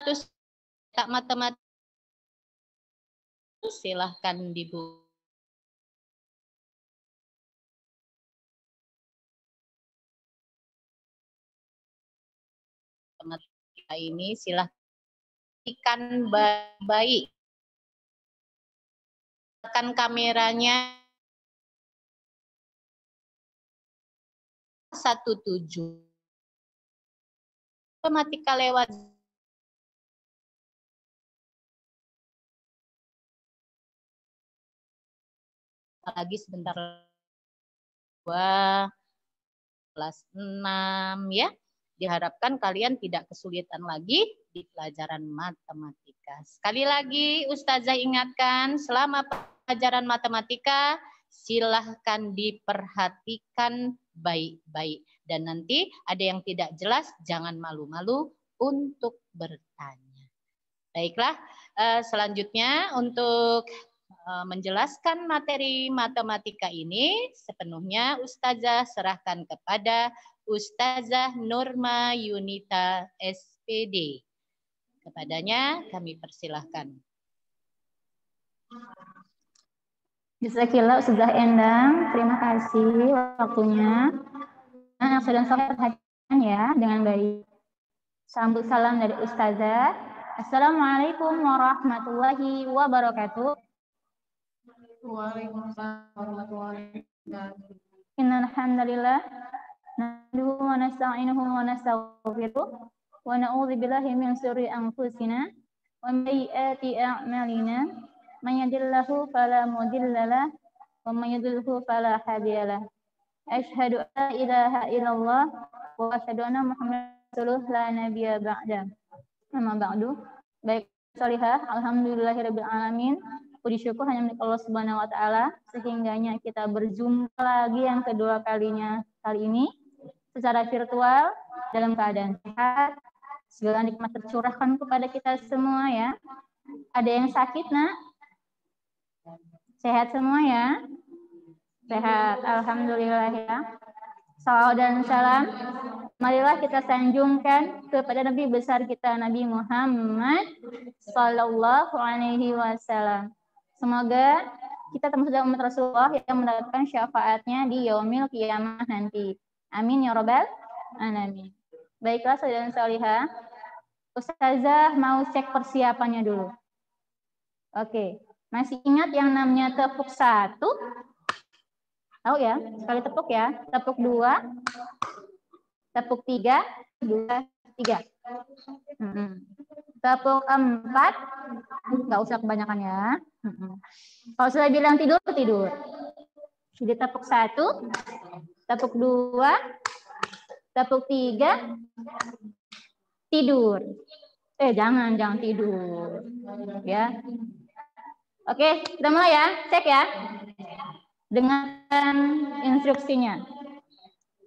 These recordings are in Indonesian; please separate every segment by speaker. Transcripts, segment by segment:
Speaker 1: status Kak matematika silahkan dibuka. Matematika ini silahkan baik. Tekan kameranya 17. Matematika lewat lagi sebentar. 2 kelas 6 ya. Diharapkan kalian tidak kesulitan lagi di pelajaran matematika. Sekali lagi Ustazah ingatkan, selama pelajaran matematika silahkan diperhatikan baik-baik. Dan nanti ada yang tidak jelas, jangan malu-malu untuk bertanya. Baiklah, selanjutnya untuk menjelaskan materi matematika ini sepenuhnya Ustazah serahkan kepada Ustazah Nurma Yunita SPD. Kepadanya kami persilahkan.
Speaker 2: Jazakallah Ustazah Endang, terima kasih waktunya. Anak dan saya perhatikan ya dengan baik. Sambut salam dari Ustazah. Assalamualaikum warahmatullahi wabarakatuh. Waalaikumsalam warahmatullahi wabarakatuh. Innal hamdalillah nahmaduhu wa nasta'inuhu wa nastaghfiruh wa na'udzu billahi min syururi anfusina wa min sayyiati a'malina may yahdihillahu fala mudilla lahu wa may yudlilhu fala hadiya lahu. Asyhadu an la ilaha illallah wa asyhadu anna Muhammadar rasulullah la nabiyya ba'da. Amma ba'du. Baik salihah, alhamdulillahirabbil alamin. Puji syukur hanya milik Allah Subhanahu wa taala sehingganya kita berjumpa lagi yang kedua kalinya kali ini secara virtual dalam keadaan sehat. Segala nikmat tercurahkan kepada kita semua ya. Ada yang sakit, Nak? Sehat semua ya? Sehat, alhamdulillah ya. Salawat dan salam marilah kita sanjungkan kepada Nabi besar kita Nabi Muhammad sallallahu alaihi wasallam. Semoga kita termasuk dalam umat Rasulullah yang mendapatkan syafaatnya di yaumil qiyamah nanti. Amin ya rabbal alamin. Baiklah saudara dan salihah, Ustazah mau cek persiapannya dulu. Oke, masih ingat yang namanya tepuk 1? Tahu ya, sekali tepuk ya. Tepuk 2, tepuk 3, 2, 3. Tepuk 4, nggak usah kebanyakan ya. Kalau sudah bilang tidur, tidur. Jadi tepuk 1, tepuk 2, tepuk 3, tidur. Jangan tidur. Ya. Oke, kita mulai ya. Cek ya. Dengan instruksinya.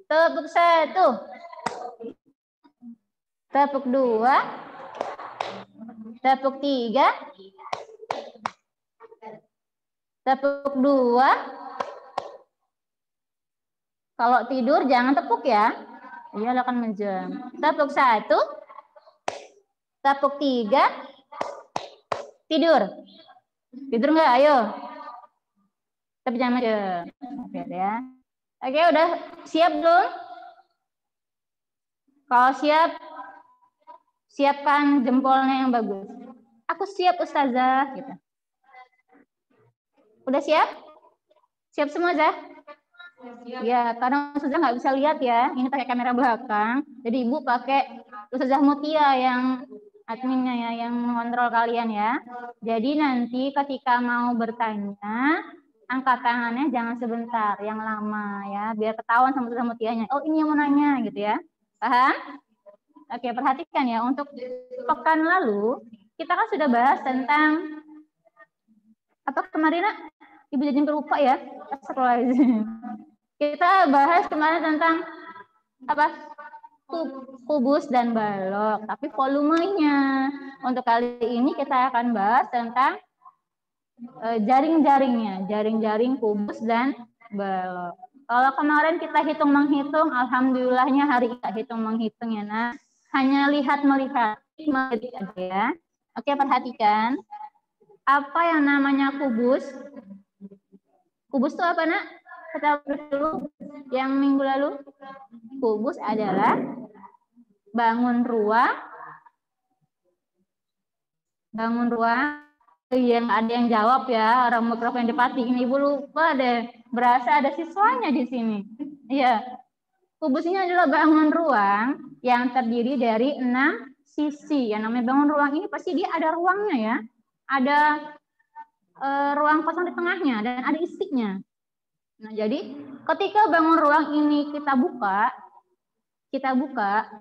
Speaker 2: Tepuk 1, tepuk 2, tepuk 3, tepuk 2. Kalau tidur jangan tepuk ya. Iya akan menjam. Tepuk 1, tepuk 3, tidur. Tidur nggak? Ayo. Tapi jangan menjam. Oke ya. Oke, udah siap belum? Kalau siap, siapkan jempolnya yang bagus. Aku siap Ustazah. Gitu. Udah siap? Siap semua, Zah? Ya, karena Ustazah nggak bisa lihat ya. Ini pakai kamera belakang. Jadi Ibu pakai Ustazah Mutia yang adminnya ya, yang mengontrol kalian ya. Jadi nanti ketika mau bertanya, angkat tangannya jangan sebentar, yang lama ya. Biar ketahuan sama Ustazah Mutianya. Oh, ini yang mau nanya gitu ya. Paham? Oke, perhatikan ya. Untuk pekan lalu, kita kan sudah bahas tentang apa kemarin, Nak? Ibu jadi lupa ya. Kita bahas kemarin tentang apa? Kubus dan balok, tapi volumenya. Untuk kali ini kita akan bahas tentang jaring-jaringnya, jaring-jaring kubus dan balok. Kalau kemarin kita hitung-menghitung, alhamdulillahnya hari kita hitung-menghitungnya. Nah, hanya lihat-melihat. 5 detik aja ya. Oke, perhatikan. Apa yang namanya kubus? Kubus itu apa, Nak? Kata dulu yang minggu lalu. Kubus adalah bangun ruang yang ada yang jawab ya, orang mikrofon dipatiin. Ibu lupa deh, berasa ada siswanya di sini. Iya, kubus ini adalah bangun ruang yang terdiri dari 6 sisi. Yang namanya bangun ruang ini pasti dia ada ruangnya ya, ada ruang kosong di tengahnya dan ada isinya. Nah, jadi ketika bangun ruang ini kita buka,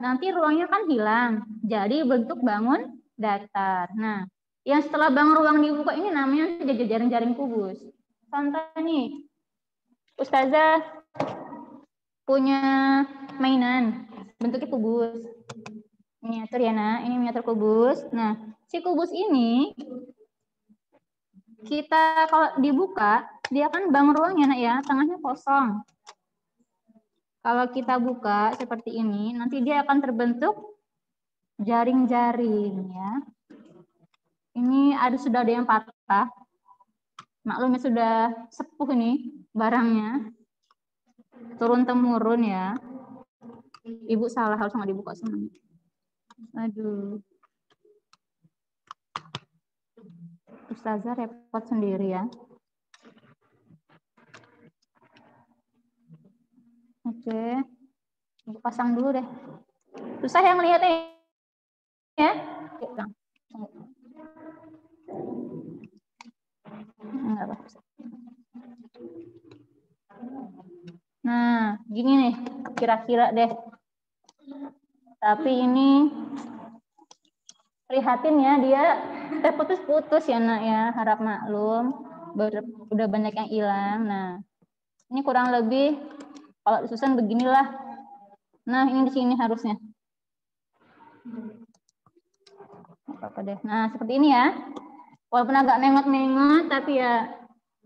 Speaker 2: nanti ruangnya kan hilang. Jadi bentuk bangun datar. Nah, yang setelah bangun ruang dibuka ini namanya jaring-jaring kubus. Contoh nih, Ustazah punya mainan bentuknya kubus. Miniatur ya, Nak. Ini miniatur kubus. Nah, si kubus ini kita kalau dibuka, dia kan bangun ruangnya, Nak ya, tengahnya kosong. Kalau kita buka seperti ini, nanti dia akan terbentuk jaring-jaring ya. Ini sudah ada yang patah. Maklumnya sudah sepuh ini barangnya. Turun temurun ya. Ibu salah, harus nggak dibuka semuanya. Aduh. Ustazah repot sendiri ya. Oke. Ibu pasang dulu deh. Susah yang lihatnya ya. Nah, gini nih, kira-kira deh. Tapi ini prihatin ya, dia terputus-putus ya, Nak ya. Harap maklum, udah banyak yang hilang. Nah, ini kurang lebih kalau disusun beginilah. Nah, ini di sini harusnya. Apa deh. Nah, seperti ini ya. Walaupun agak nengok-nengok, tapi ya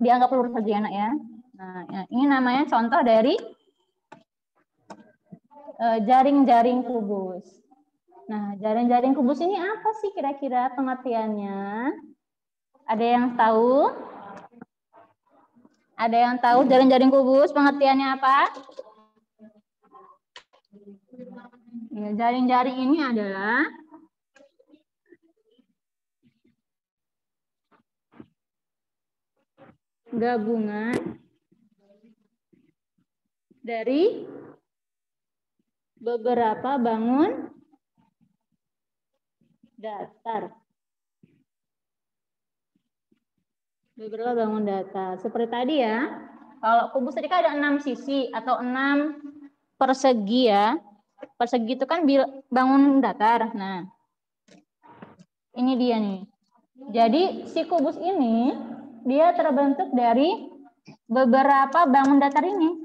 Speaker 2: dianggap lurus saja, Nak ya. Nah, ya, ini namanya contoh dari jaring-jaring kubus. Nah, jaring-jaring kubus ini apa sih kira-kira pengertiannya? Ada yang tahu? Ada yang tahu jaring-jaring kubus pengertiannya apa? Ya, jaring-jaring ini adalah gabungan dari beberapa bangun datar. Beberapa bangun datar. Seperti tadi ya, kalau kubus tadi kan ada 6 sisi atau 6 persegi ya. Persegi itu kan bangun datar. Nah, ini dia nih. Jadi si kubus ini dia terbentuk dari beberapa bangun datar ini.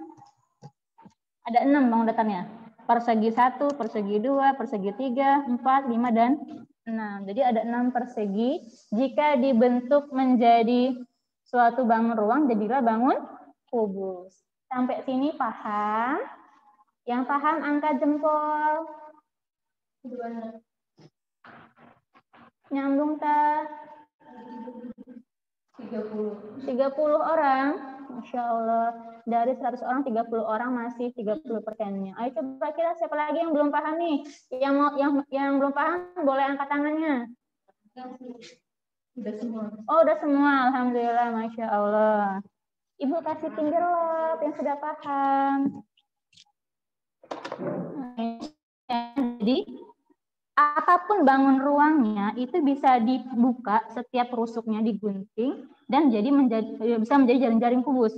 Speaker 2: Ada 6 bangun datarnya. Persegi 1, persegi 2, persegi 3, 4, 5, dan 6. Jadi ada 6 persegi. Jika dibentuk menjadi suatu bangun ruang, jadilah bangun kubus. Sampai sini paham? Yang paham angkat jempol. Nyambung tak? 30 orang. Masya Allah. Dari 100 orang, 30 orang masih 30%-nya. Ayo coba kira siapa lagi yang belum paham nih? Yang belum paham boleh angkat tangannya. Udah semua. Oh, udah semua. Alhamdulillah, Masya Allah. Ibu kasih finger love yang sudah paham. Jadi, apapun bangun ruangnya itu bisa dibuka, setiap rusuknya digunting dan bisa menjadi jaring-jaring kubus.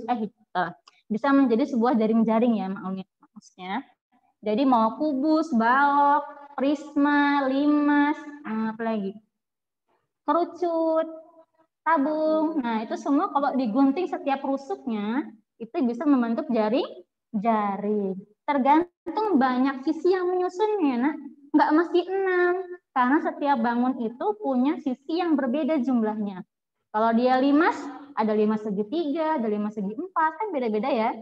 Speaker 2: Bisa menjadi sebuah jaring-jaring ya maksudnya. Jadi mau kubus, balok, prisma, limas, apalagi kerucut, tabung. Nah, itu semua kalau digunting setiap rusuknya itu bisa membentuk jaring. Tergantung banyak sisi yang menyusunnya, Nak. Nggak mesti 6, karena setiap bangun itu punya sisi yang berbeda jumlahnya. Kalau dia limas, ada limas segitiga, ada limas segi 4, kan beda-beda ya.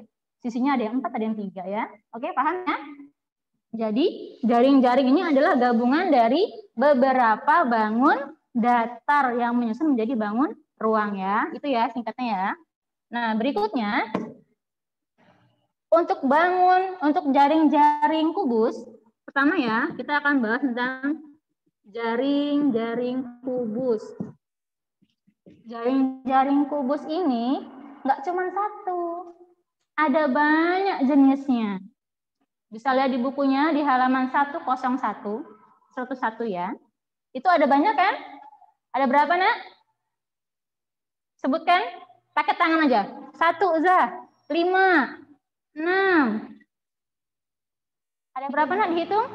Speaker 2: Sisinya ada yang 4, ada yang 3 ya. Oke, paham ya? Jadi jaring-jaring ini adalah gabungan dari beberapa bangun datar yang menyusun menjadi bangun ruang ya. Itu ya singkatnya ya. Nah, berikutnya untuk jaring-jaring kubus, pertama ya, kita akan bahas tentang jaring-jaring kubus. Jaring-jaring kubus ini nggak cuma satu, ada banyak jenisnya. Bisa lihat di bukunya di halaman 101 ya. Itu ada banyak kan? Ada berapa, Nak? Sebutkan, pakai tangan aja. 1, Zah. 5, 6. Ada berapa, Nak, dihitung?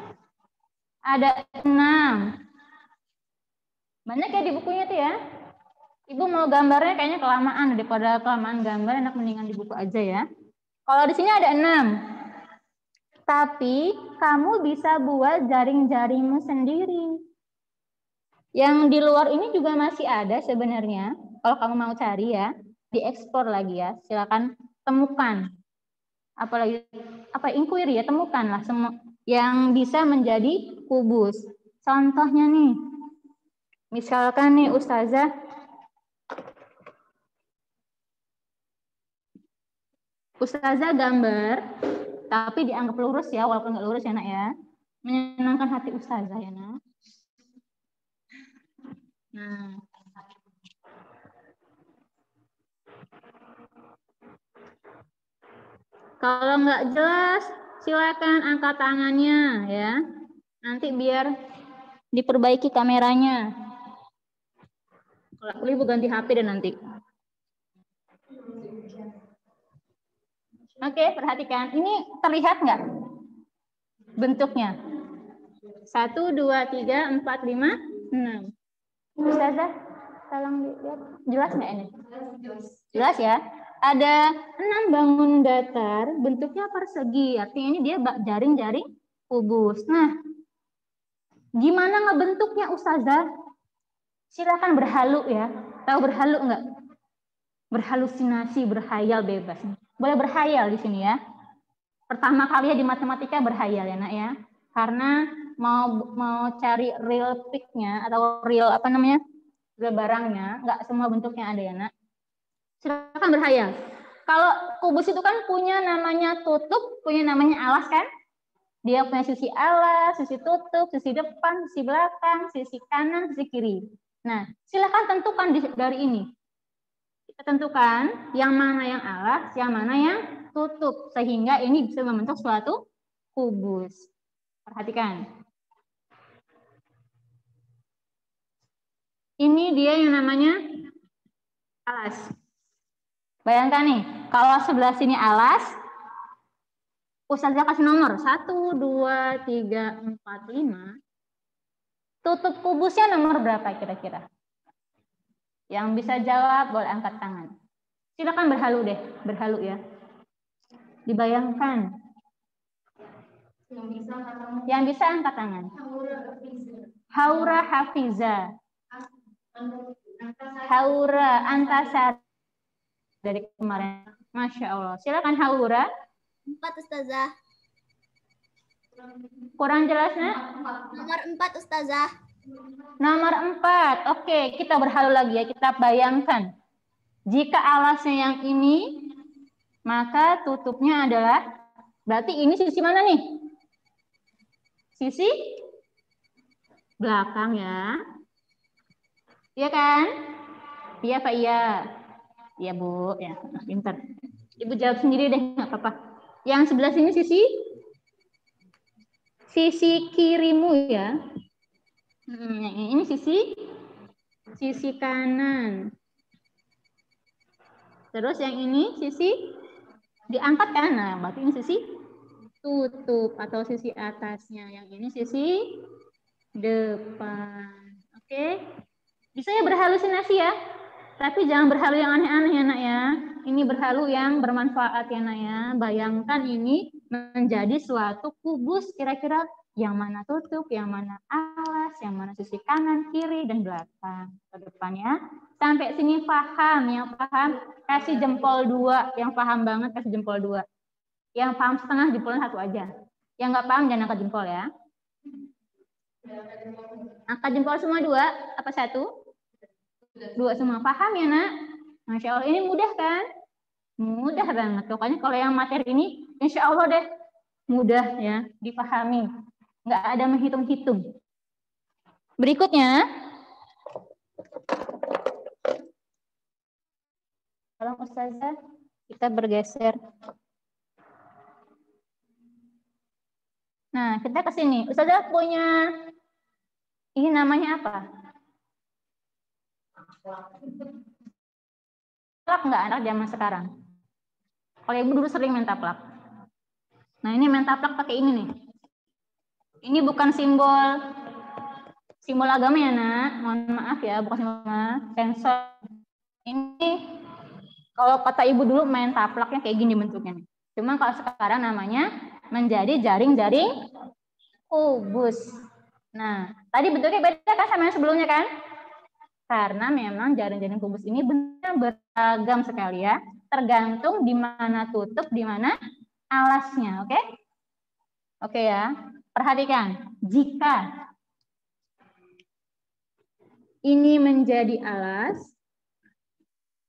Speaker 2: Ada 6. Banyak ya di bukunya tuh ya. Ibu mau gambarnya kayaknya kelamaan, daripada kelamaan gambar, enak mendingan di buku aja ya. Kalau di sini ada 6. Tapi kamu bisa buat jaring-jaringmu sendiri. Yang di luar ini juga masih ada sebenarnya. Kalau kamu mau cari ya, dieksplor lagi ya. Silakan temukan. Apalagi inquiry ya, temukanlah semua yang bisa menjadi kubus. Contohnya nih. Misalkan nih Ustazah gambar, tapi dianggap lurus ya, walaupun nggak lurus ya Nak ya. Menyenangkan hati Ustazah ya Nak. Nah. Kalau nggak jelas, silakan angkat tangannya ya. Nanti biar diperbaiki kameranya. Kalau perlu Ibu ganti HP dan nanti. Oke, perhatikan. Ini terlihat nggak bentuknya? 1, 2, 3, 4, 5, 6. Ustazah, tolong lihat. Jelas nggak ini? Jelas ya? Ada 6 bangun datar, bentuknya persegi. Artinya ini dia jaring-jaring kubus. Nah, gimana ngebentuknya Ustazah? Silakan berhalu ya. Tahu berhalu nggak? Berhalusinasi, berhayal bebas. Boleh berhayal di sini ya. Pertama kali ya di matematika berhayal ya Nak ya. Karena mau cari real peak-nya atau real real barangnya, nggak semua bentuknya ada ya Nak. Silakan berhayal. Kalau kubus itu kan punya namanya tutup, punya namanya alas kan? Dia punya sisi alas, sisi tutup, sisi depan, sisi belakang, sisi kanan, sisi kiri. Nah, silakan tentukan dari ini. Kita tentukan yang mana yang alas, yang mana yang tutup. Sehingga ini bisa membentuk suatu kubus. Perhatikan. Ini dia yang namanya alas. Bayangkan nih, kalau sebelah sini alas, Ustazah kasih nomor 1, 2, 3, 4, 5. Tutup kubusnya nomor berapa kira-kira? Yang bisa jawab boleh angkat tangan. Silakan berhalu deh, berhalu ya. Dibayangkan. Yang bisa angkat tangan. Haura Hafiza. Haura Antasari. Dari kemarin. Masya Allah. Silakan Haura.
Speaker 3: 4 Ustazah.
Speaker 2: Kurang jelasnya?
Speaker 3: Nomor 4 Ustazah.
Speaker 2: Nomor 4. Oke, kita berhalu lagi ya. Kita bayangkan. Jika alasnya yang ini, maka tutupnya adalah, berarti ini sisi mana nih? Sisi belakang ya. Iya kan? Iya Pak, iya. Iya Bu, ya pintar. Ibu jawab sendiri deh, nggak apa-apa. Yang sebelah sini sisi kirimu ya. Ini sisi kanan. Terus yang ini sisi diangkat kan? Nah, berarti ini sisi tutup atau sisi atasnya. Yang ini sisi depan. Oke? Bisa ya berhalusinasi ya? Tapi jangan berhalu yang aneh-aneh ya Nak ya. Ini berhalu yang bermanfaat ya Nak ya. Bayangkan ini menjadi suatu kubus kira-kira yang mana tutup, yang mana alas, yang mana sisi kanan, kiri, dan belakang. Ke depan ya. Sampai sini paham. Yang paham kasih jempol 2. Yang paham banget kasih jempol 2. Yang paham setengah jempolnya 1 aja. Yang nggak paham jangan angkat jempol ya. Angkat jempol semua 2, apa 1? 2 semua. Paham ya nak? Masya Allah, ini mudah kan? Mudah banget. Pokoknya kalau yang materi ini, insya Allah deh mudah ya dipahami. Nggak ada menghitung-hitung. Berikutnya, tolong Ustazah, kita bergeser. Nah, kita ke sini. Ustazah punya, ini namanya apa? Taplak nggak anak zaman sekarang? Kalau ibu dulu sering main taplak. Nah, ini main taplak pakai ini nih. Ini bukan simbol agama ya nak. Mohon maaf ya, bukan simbol sensor. Ini kalau kata ibu dulu main taplaknya kayak gini bentuknya nih. Cuma kalau sekarang namanya menjadi jaring-jaring kubus. Nah, tadi bentuknya beda kan sama yang sebelumnya kan? Karena memang jaring-jaring kubus ini benar beragam sekali ya. Tergantung di mana tutup, di mana alasnya, oke? Oke ya. Perhatikan, jika ini menjadi alas,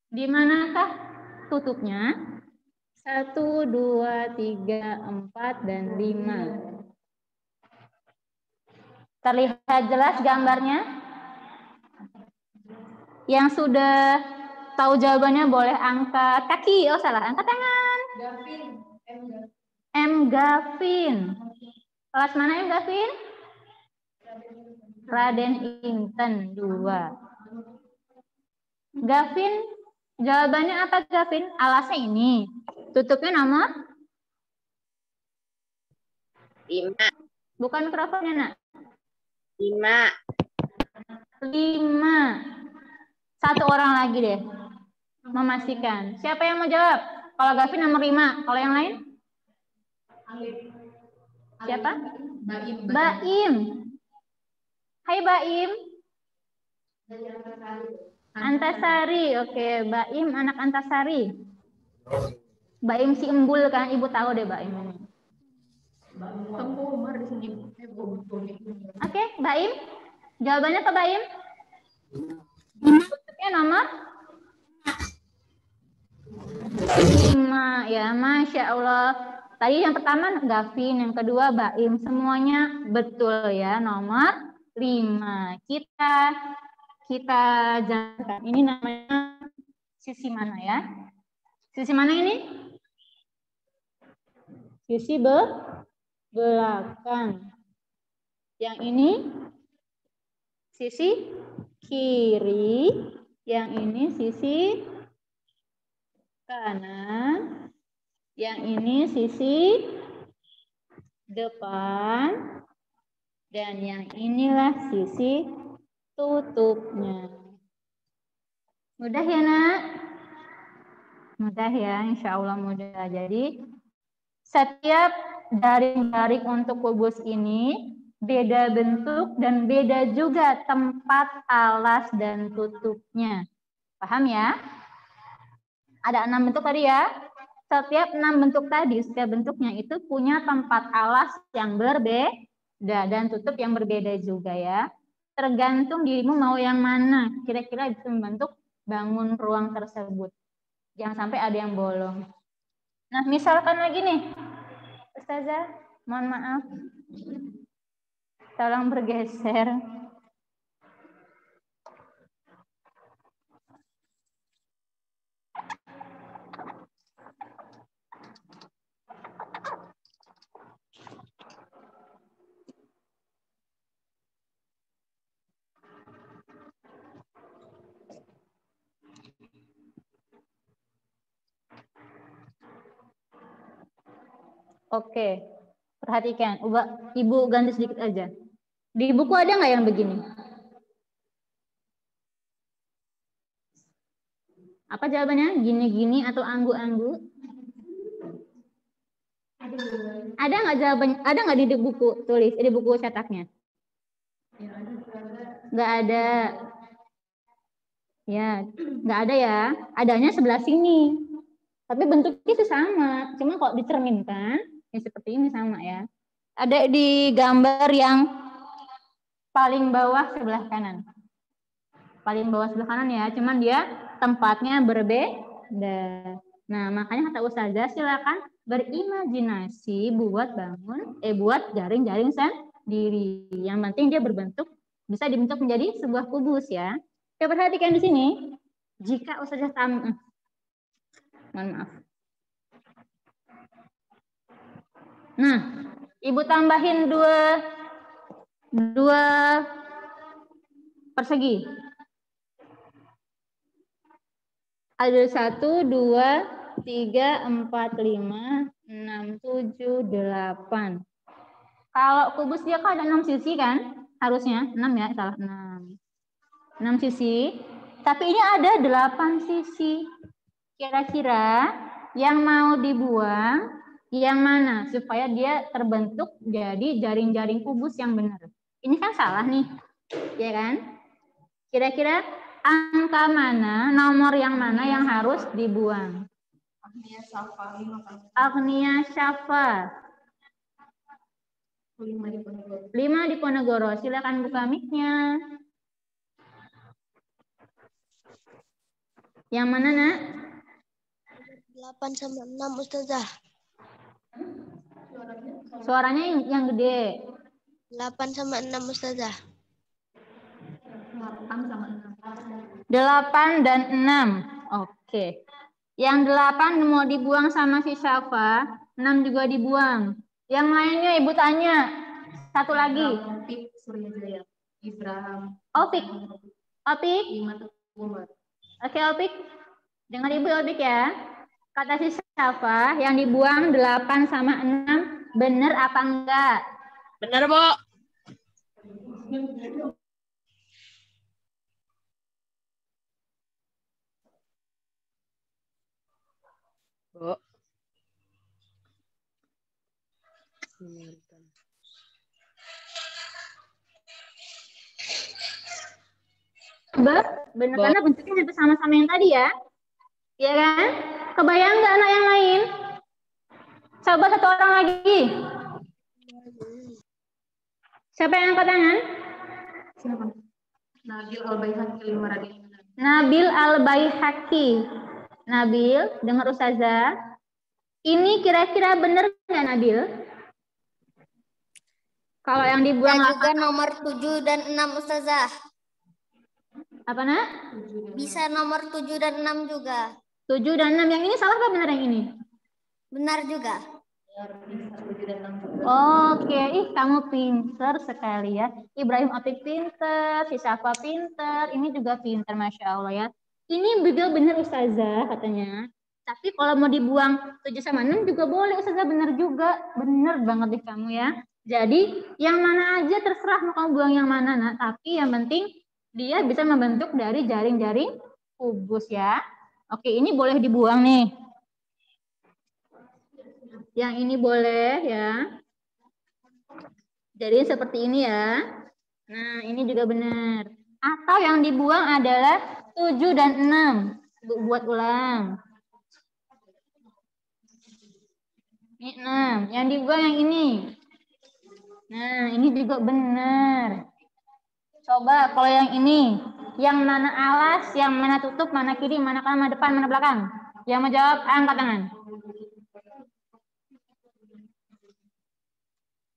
Speaker 2: di manakah tutupnya? 1, 2, 3, 4, dan 5. Terlihat jelas gambarnya? Yang sudah tahu jawabannya boleh angkat kaki. Oh salah, angkat tangan. M. Gavin. Kelas mana M. Gavin? Raden Inten 2. Gavin, jawabannya apa Gavin? Alasnya ini. Tutupnya nomor?
Speaker 4: 5.
Speaker 2: Bukan mikrofonnya nak.
Speaker 4: 5.
Speaker 2: 5. 1 orang lagi deh. Memastikan. Siapa yang mau jawab? Kalau Gavin nomor 5. Kalau yang lain? Siapa? Baim. Hai Baim. Antasari. Oke, Baim anak Antasari. Baim si Embul kan, ibu tahu deh Baim ini. Oke, Baim. Jawabannya apa Baim? Tutupnya nomor 5 ya, Masya Allah. Tadi yang pertama Gavin, yang kedua Baim, semuanya betul ya, nomor 5. Kita jalankan. Ini namanya sisi mana ya? Sisi mana ini? Sisi belakang. Yang ini sisi kiri, yang ini sisi kanan, yang ini sisi depan, dan yang inilah sisi tutupnya. Mudah ya nak? Mudah ya, insya Allah mudah. Jadi setiap jaring-jaring untuk kubus ini beda bentuk dan beda juga tempat alas dan tutupnya. Paham ya? Ada 6 bentuk tadi ya. Setiap 6 bentuk tadi, setiap bentuknya itu punya tempat alas yang berbeda dan tutup yang berbeda juga ya. Tergantung dirimu mau yang mana. Kira-kira bisa membentuk bangun ruang tersebut. Jangan sampai ada yang bolong. Nah, misalkan lagi nih. Ustazah, mohon maaf. Tolong bergeser. Oke, perhatikan. Ibu ganti sedikit aja. Di buku ada nggak yang begini? Apa jawabannya? Gini-gini atau anggu-anggu? Ada nggak jawabannya? Ada nggak di buku tulis? Di buku cetaknya? Nggak ada. Ya, nggak ada ya. Adanya sebelah sini. Tapi bentuknya itu sama. Cuma kalau dicerminkan, ya seperti ini sama ya. Ada di gambar yang paling bawah sebelah kanan. Paling bawah sebelah kanan ya, cuman dia tempatnya berbeda. Nah, makanya kata Ustazah silakan berimajinasi buat buat jaring-jaring sendiri. Yang penting dia bisa dibentuk menjadi sebuah kubus ya. Oke, perhatikan di sini. Jika Ustazah mohon maaf. Nah, Ibu tambahin dua persegi. Ada 1, 2, 3, 4, 5, 6, 7, 8. Kalau kubus dia kan ada 6 sisi kan? Harusnya 6 ya, salah 6. 6 sisi. Tapi ini ada 8 sisi. Kira-kira yang mau dibuang yang mana? Supaya dia terbentuk jadi jaring-jaring kubus yang benar. Ini kan salah nih. Ya kan? Kira-kira angka mana, nomor yang mana yang harus dibuang? Agnia Syafa. 5 di Ponegoro. Silakan buka mic-nya. Yang mana, Nak?
Speaker 3: 8 sama 6, Ustazah.
Speaker 2: Suaranya yang gede.
Speaker 3: 8 sama 6, Ustazah.
Speaker 2: 8 dan 6. Oke. Yang 8 mau dibuang sama si Syafa, 6 juga dibuang. Yang lainnya Ibu tanya. Satu lagi. Opik. Opik. Oke, Opik. Dengar Ibu Opik ya. Kata si Syafa, yang dibuang 8 sama 6, benar apa enggak?
Speaker 4: Benar, Bu. Bu.
Speaker 2: Benar karena bentuknya hampir sama-sama yang tadi ya. Iya kan? Kebayang nggak anak yang lain? Coba satu orang lagi. Siapa yang angkat tangan?
Speaker 5: Nabil Al-Baihaqi 5 radhi.
Speaker 2: Nabil Al-Baihaqi. Nabil, dengar Ustazah. Ini kira-kira benar nggak Nabil? Kalau yang dibuang
Speaker 3: juga nomor 7 dan 6, Ustazah.
Speaker 2: Apa, Nak?
Speaker 3: Bisa nomor 7 dan 6 juga.
Speaker 2: 7 dan 6. Yang ini salah apa benar yang ini?
Speaker 3: Benar juga.
Speaker 2: Oke, kamu pinter sekali ya. Ibrahim Apik pinter, si Syafa pinter, ini juga pinter, Masya Allah ya. Ini benar Ustazah katanya. Tapi kalau mau dibuang 7 sama 6 juga boleh Ustazah, benar juga. Benar banget di kamu ya. Jadi yang mana aja terserah mau kamu buang yang mana, nah. Tapi yang penting dia bisa membentuk dari jaring-jaring kubus ya. Oke, ini boleh dibuang nih. Yang ini boleh ya. Jadi seperti ini ya. Nah, ini juga benar. Atau yang dibuang adalah 7 dan 6. Buat ulang. Ini 6. Yang dibuang yang ini. Nah, ini juga benar. Coba kalau yang ini. Yang mana alas, yang mana tutup, mana kiri, mana kanan, mana depan, mana belakang. Yang mau jawab, angkat tangan.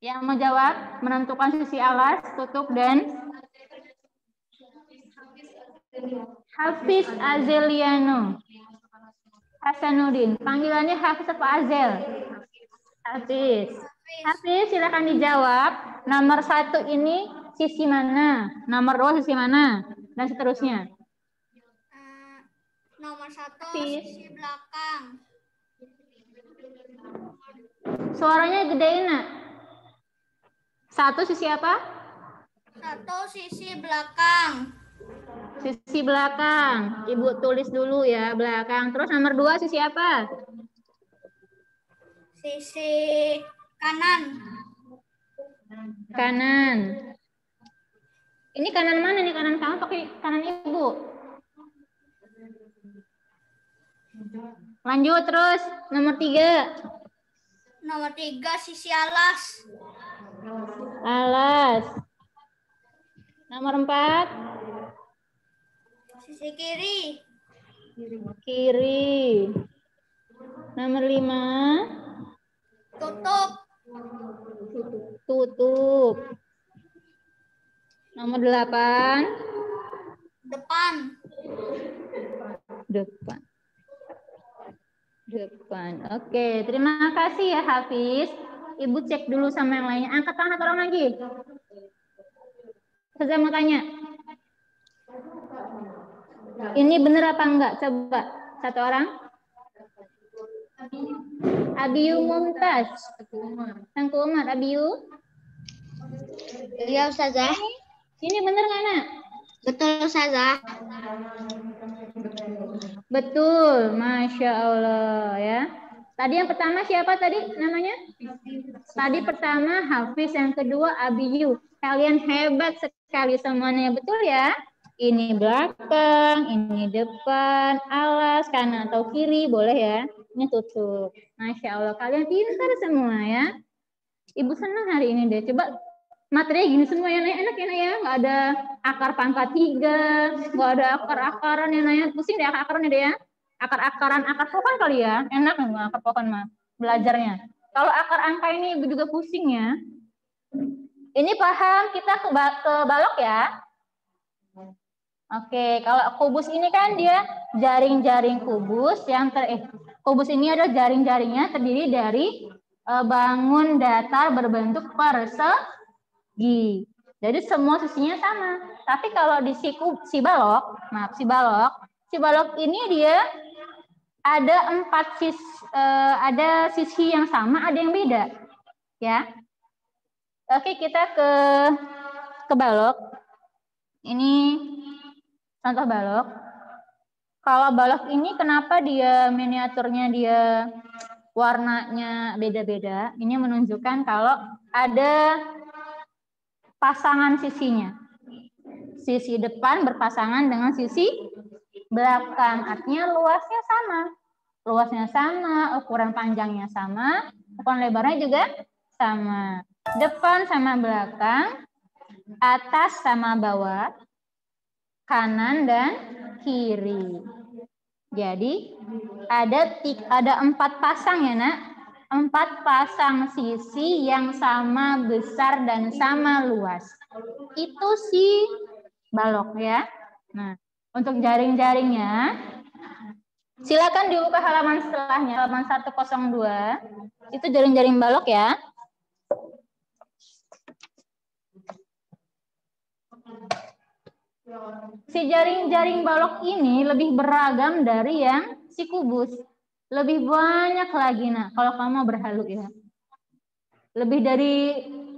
Speaker 2: Yang mau jawab, menentukan sisi alas, tutup, dan Hafiz Azeliano Hasanuddin. Panggilannya Hafiz apa Azel? Hafiz. Hafiz, silakan dijawab. Nomor 1 ini sisi mana? Nomor 2 sisi mana? Dan seterusnya.
Speaker 3: Nomor 1
Speaker 2: Hafiz.
Speaker 3: sisi belakang.
Speaker 2: Suaranya gedein, Nak. 1 sisi apa?
Speaker 3: 1 sisi belakang.
Speaker 2: Sisi belakang. Ibu tulis dulu ya, belakang. Terus nomor 2 sisi apa?
Speaker 3: Sisi kanan.
Speaker 2: Kanan. Ini kanan mana nih? Kanan kamu pakai kanan Ibu. Lanjut terus. Nomor 3.
Speaker 3: Nomor 3 sisi alas.
Speaker 2: Alas. Nomor 4.
Speaker 3: Sisi kiri.
Speaker 2: Kiri. Nomor 5.
Speaker 3: Tutup.
Speaker 2: Tutup. Nomor 8.
Speaker 3: Depan.
Speaker 2: Depan. Depan. Oke, terima kasih ya Hafiz. Ibu cek dulu sama yang lainnya. Angkat tangan satu orang lagi. Saya mau tanya. Ini benar apa enggak? Coba satu orang. Abiyu Mumtaz. Tengku Umar, Abiyu.
Speaker 3: Iya, Ustazah.
Speaker 2: Ini benar nggak, Nak?
Speaker 3: Betul, Ustazah.
Speaker 2: Betul, Masya Allah ya. Tadi yang pertama siapa tadi namanya? Tadi pertama Hafiz, yang kedua Abiyu. Kalian hebat sekali semuanya, betul ya? Ini belakang, ini depan, alas, kanan atau kiri, boleh ya? Ini tutup. Masya Allah, kalian pintar semua ya. Ibu senang hari ini deh. Coba materinya gini semua ya, enak ya, nggak ada akar pangkat 3, nggak ada akar-akaran ya, Naya. Pusing deh akar-akarannya deh ya. Akar-akaran, akar pohon kali ya, enak nggak akar pohon mah belajarnya. Kalau akar angka ini Ibu juga pusing ya. Ini paham, kita ke balok ya. Oke, kalau kubus ini kan dia jaring-jaring kubus yang kubus ini adalah jaring-jaringnya terdiri dari bangun datar berbentuk persegi. Jadi semua sisinya sama. Tapi kalau di si balok ini dia ada ada sisi yang sama, ada yang beda, ya. Oke, kita ke balok. Ini contoh balok. Kalau balok ini kenapa dia miniaturnya dia warnanya beda-beda? Ini menunjukkan kalau ada pasangan sisinya. Sisi depan berpasangan dengan sisi belakang. Artinya luasnya sama. Luasnya sama, ukuran panjangnya sama, ukuran lebarnya juga sama. Depan sama belakang, atas sama bawah, kanan dan kiri. Jadi ada 4 pasang ya, Nak. 4 pasang sisi yang sama besar dan sama luas. Itu si balok ya. Nah, untuk jaring-jaringnya silakan dibuka halaman setelahnya, halaman 102. Itu jaring-jaring balok ya. Si jaring-jaring balok ini lebih beragam dari yang si kubus. Lebih banyak lagi, Nak, kalau kamu berhalu ya.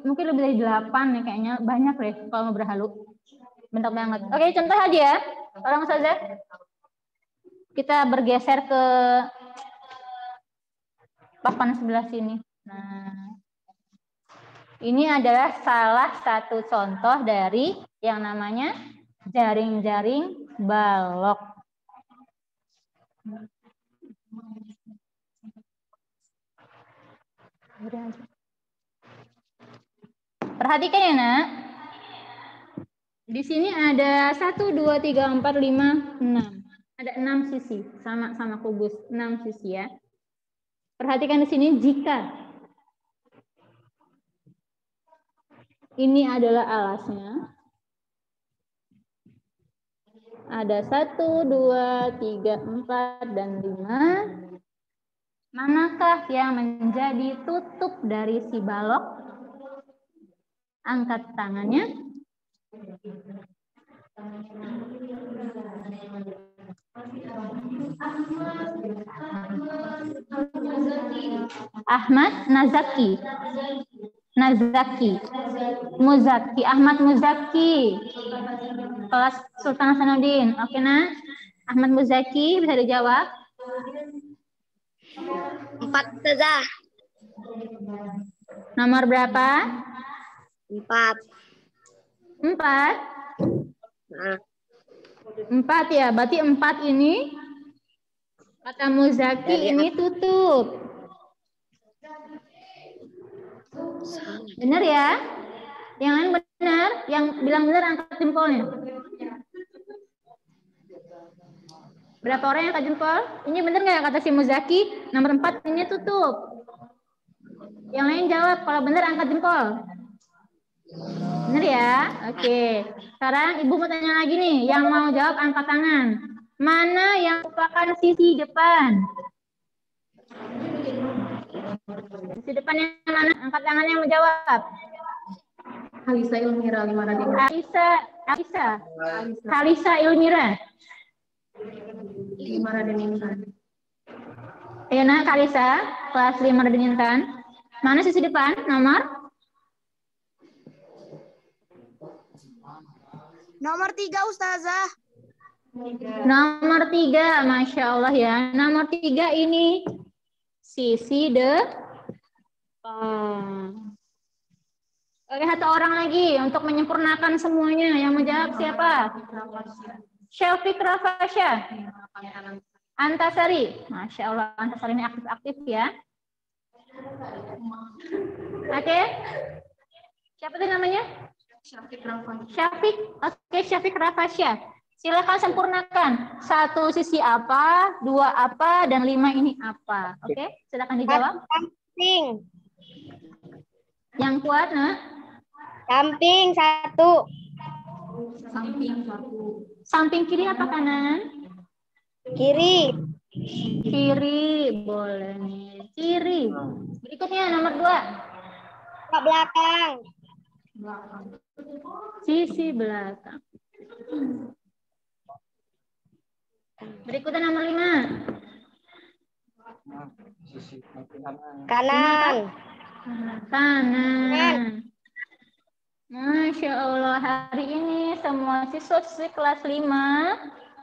Speaker 2: Mungkin lebih dari 8 nih kayaknya. Banyak deh kalau mau berhalu. Bentar banget. Oke, contoh aja ya. Tolong saja. Kita bergeser ke papan sebelah sini. Nah, ini adalah salah satu contoh dari yang namanya jaring-jaring balok. Perhatikan ya, Nak. Di sini ada 1, 2, 3, 4, 5, 6. Ada 6 sisi, sama kubus, 6 sisi ya. Perhatikan di sini jika ini adalah alasnya. Ada 1, 2, 3, 4, dan 5. Manakah yang menjadi tutup dari si balok? Angkat tangannya. Ahmad Nazaki. Ahmad Muzaki. Kelas Sultan Hasanuddin. Oke, Nak? Ahmad Muzaki bisa dijawab?
Speaker 3: 4, Ustazah.
Speaker 2: Nomor berapa?
Speaker 3: 4.
Speaker 2: 4?
Speaker 3: Nah.
Speaker 2: 4 ya, berarti 4 ini kata Muzaki ini tutup. Benar ya? Yang lain benar? Yang bilang benar angkat jempolnya. Berapa orang yang angkat jempol? Ini benar nggak kata si Muzaki? Nomor 4 ini tutup. Yang lain jawab. Kalau benar angkat jempol. Benar ya? Oke. Sekarang Ibu mau tanya lagi nih. Yang mau jawab angkat tangan. Mana yang merupakan sisi depan? Sisi depan yang mana? Angkat tangan yang menjawab.
Speaker 5: Halisa Ilmira Limaradini.
Speaker 2: Halisa Ilmira.
Speaker 5: Limaradini Intan.
Speaker 2: Ayo nak Kalisa, kelas 5 Radin Intan. Mana sisi depan? Nomor?
Speaker 3: Nomor 3, Ustazah.
Speaker 2: Nomor 3, Masya Allah ya. Nomor 3 ini sisi depan. Oke, satu orang lagi untuk menyempurnakan semuanya. Yang menjawab siapa? Syafiq Rafasya. Antasari. Masya Allah, Antasari ini aktif-aktif ya. Oke. Siapa itu namanya? Syafiq. Oke, Syafiq Rafasya. Silakan sempurnakan. 1 sisi apa, 2 apa, dan 5 ini apa. Oke, silakan dijawab.
Speaker 3: Samping.
Speaker 2: Yang kuat, nah.
Speaker 3: Samping 1.
Speaker 2: Samping kiri apa kanan?
Speaker 3: Kiri.
Speaker 2: Kiri, boleh nih. Kiri. Berikutnya nomor 2.
Speaker 3: Ke belakang.
Speaker 2: Sisi belakang. Berikutnya nomor 5.
Speaker 3: Kanan.
Speaker 2: Kanan. Masya Allah, hari ini semua siswa-siswi kelas 5,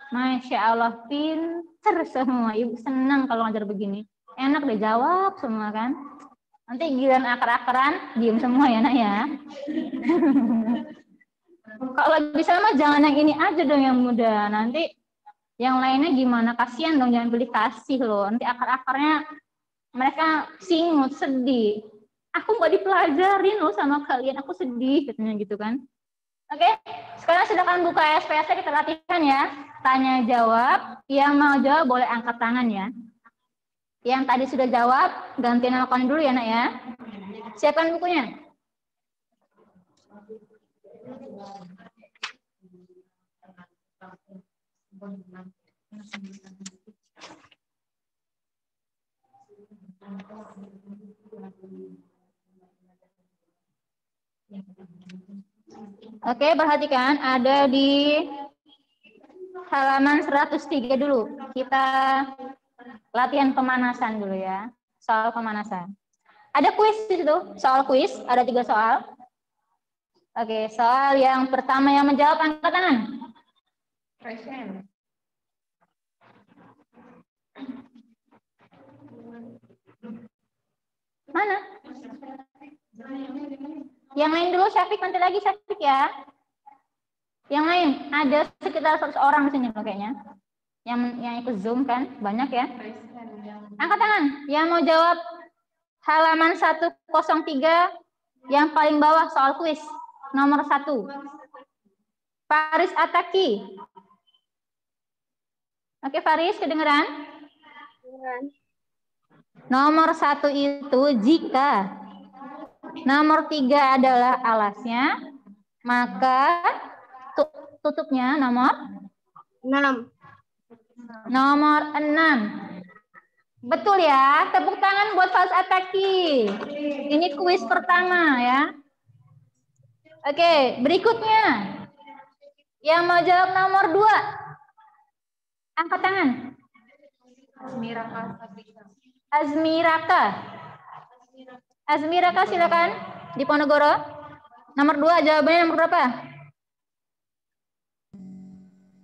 Speaker 2: Masya Allah, pinter semua. Ibu senang kalau ngajar begini. Enak deh jawab semua kan. Nanti giliran akar-akaran, diem semua ya nak ya. Kalau bisa mah jangan yang ini aja dong yang mudah. Nanti yang lainnya gimana? Kasihan dong, jangan beli kasih loh. Nanti akar-akarnya mereka singut, sedih. Aku nggak dipelajarin loh sama kalian, aku sedih katanya gitu kan. Oke, sekarang silakan buka SPSC, kita latihan ya. Tanya jawab, yang mau jawab boleh angkat tangan ya. Yang tadi sudah jawab, ganti nelpon dulu ya nak ya. Siapkan bukunya. Oke, perhatikan ada di halaman 103 dulu. Kita latihan pemanasan dulu ya. Soal pemanasan. Ada kuis di situ, soal kuis, ada 3 soal. Oke, soal yang pertama yang menjawab angkat tangan. Mana? Yang lain dulu, Syafiq, nanti lagi Syafiq ya. Yang lain, ada sekitar 100 orang di sini loh kayaknya. Yang ikut Zoom kan, banyak ya. Angkat tangan, yang mau jawab halaman 103, yang paling bawah soal kuis, nomor 1. Faris Ataki. Oke Faris, kedengeran? Nomor 1 itu jika. Nomor 3 adalah alasnya, maka tutupnya nomor
Speaker 3: 6.
Speaker 2: Nomor 6. Betul ya, tepuk tangan buat Faris Ataki. Ini kuis pertama ya. Oke, berikutnya. Yang mau jawab nomor 2. Angkat tangan. Azmiraka silakan di Ponorogo. Nomor 2 jawabannya nomor berapa?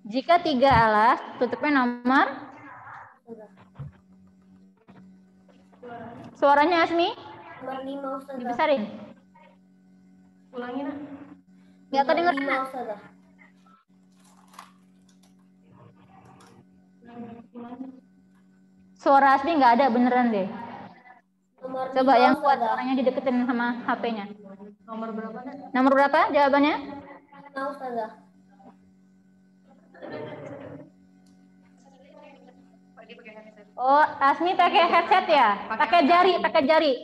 Speaker 2: Jika 3 alas, tutupnya nomor. Suaranya Asmi?
Speaker 3: Nomor 5, Ustazah.
Speaker 2: Dibesarin.
Speaker 5: Ulangi nak.
Speaker 2: Nggak kedengeran. Suara Asmi nggak ada beneran deh.
Speaker 3: Nomor
Speaker 2: Coba yang kuat orangnya dideketin sama HP-nya.
Speaker 5: Nomor berapa?
Speaker 2: Nomor berapa jawabannya?
Speaker 3: Mau Ustazah.
Speaker 2: Oh, Asmi pakai headset ya? Pakai jari.
Speaker 5: Pakai jari.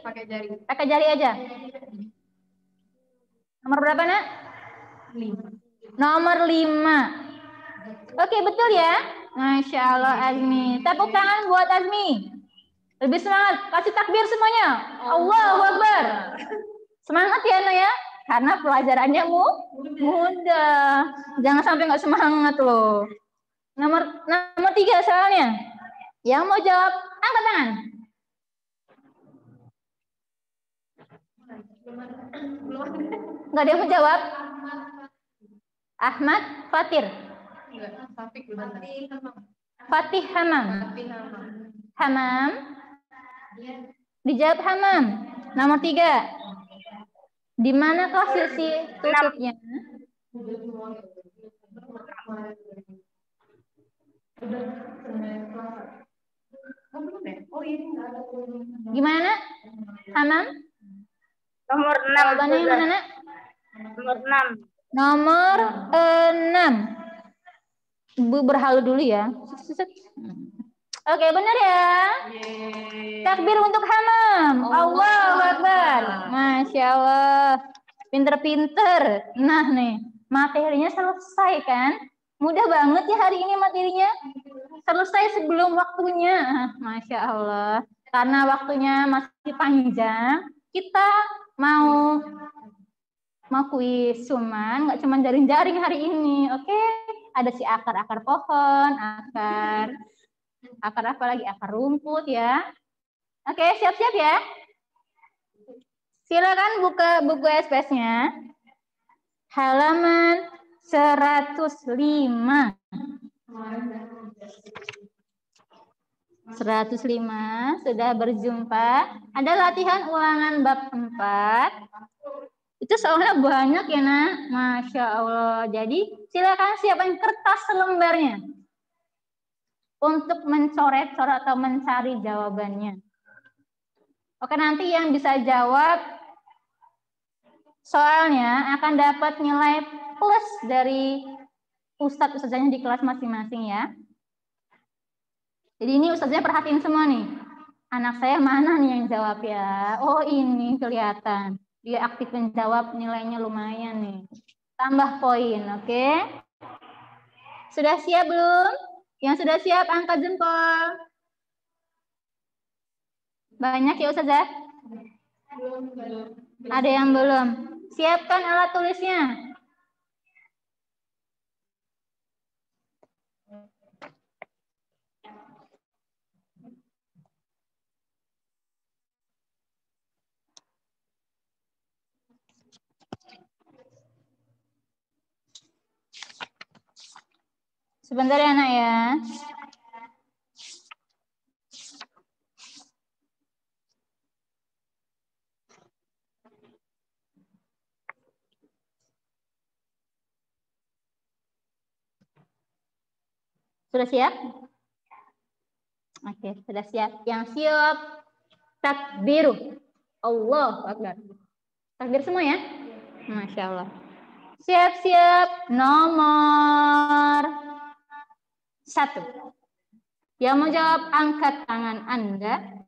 Speaker 2: Pakai jari aja. Nomor berapa, Nak?
Speaker 5: 5.
Speaker 2: Nomor 5. Oke, betul ya? Masya Allah, Azmi. Tepuk tangan buat Azmi. Lebih semangat. Kasih takbir semuanya. Allahu Akbar. Semangat ya, Nak ya? Karena pelajarannya mudah. Jangan sampai nggak semangat loh. Nomor 3 soalnya. Yang mau jawab, angkat tangan. Nggak ada yang mau jawab? Ahmad Fatir. Fatih Hamam. Hamam. Dijawab Hamam. Nomor 3. Di manakah sisi tutupnya? Gimana? Hamam?
Speaker 3: Nomor 6.
Speaker 2: Jawabannya yang mana, Nak?
Speaker 3: Nomor 6.
Speaker 2: Nomor 6. Ibu berhalu dulu ya. Oke, benar ya. Takbir untuk Hamam. Allahu Akbar. Masya Allah. Pinter-pinter. Nah nih, materinya selesai kan? Mudah banget ya hari ini materinya. Selesai sebelum waktunya. Masya Allah. Karena waktunya masih panjang, kita mau kuis, cuman nggak cuma jaring-jaring hari ini. Oke, ada si akar-akar pohon, akar apa lagi? Akar rumput ya. Oke, siap-siap ya. Silakan buka buku SPS-nya. Halaman 105. 105 sudah berjumpa. Ada latihan ulangan bab 4. Itu soalnya banyak ya, Nak. Masya Allah. Jadi silakan siapkan kertas selembarnya untuk mencoret-coret atau mencari jawabannya. Oke, nanti yang bisa jawab soalnya akan dapat nilai plus dari ustadz-ustadzanya di kelas masing-masing ya. Jadi ini ustadznya perhatiin semua nih. Anak saya mana nih yang jawab ya? Oh, ini kelihatan. Dia aktif menjawab, nilainya lumayan nih. Tambah poin, oke? Sudah siap belum? Yang sudah siap angkat jempol. Banyak ya Ustazah? Ada yang belum? Siapkan alat tulisnya. Sebentar ya, Nak ya. Sudah siap? Oke, sudah siap. Yang siap, takbir. Allahu Akbar. Takbir semua ya? Masya Allah. Siap-siap. Nomor 1. Yang mau jawab, angkat tangan Anda.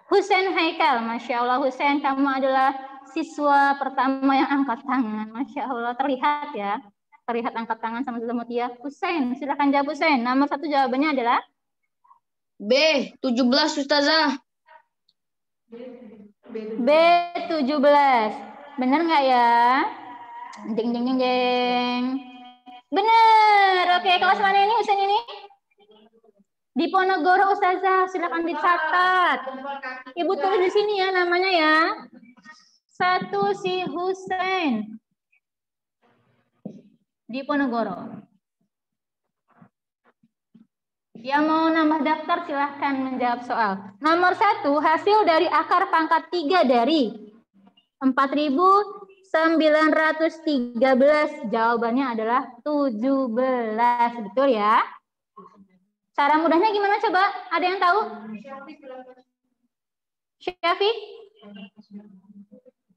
Speaker 2: Husain Haikal. Masya Allah, Husain, kamu adalah siswa pertama yang angkat tangan. Masya Allah, terlihat ya. Terlihat angkat tangan sama Ustazah Mutia. Husain, silakan jawab Husain. Nomor 1 jawabannya adalah
Speaker 4: B, 17 Ustazah.
Speaker 2: B, 17. Benar nggak ya? Jeng jeng jeng jeng. Benar. Oke, kelas mana ini Husain ini? Di Ponorogo Ustazah, silakan dicatat. Ibu tulis di sini ya namanya ya. 1 si Husain. Di Ponorogo. Yang mau nambah daftar silahkan menjawab soal. Nomor 1, hasil dari akar pangkat 3 dari 4.913. Jawabannya adalah 17. Betul ya? Cara mudahnya gimana coba? Ada yang tahu? Syafiq?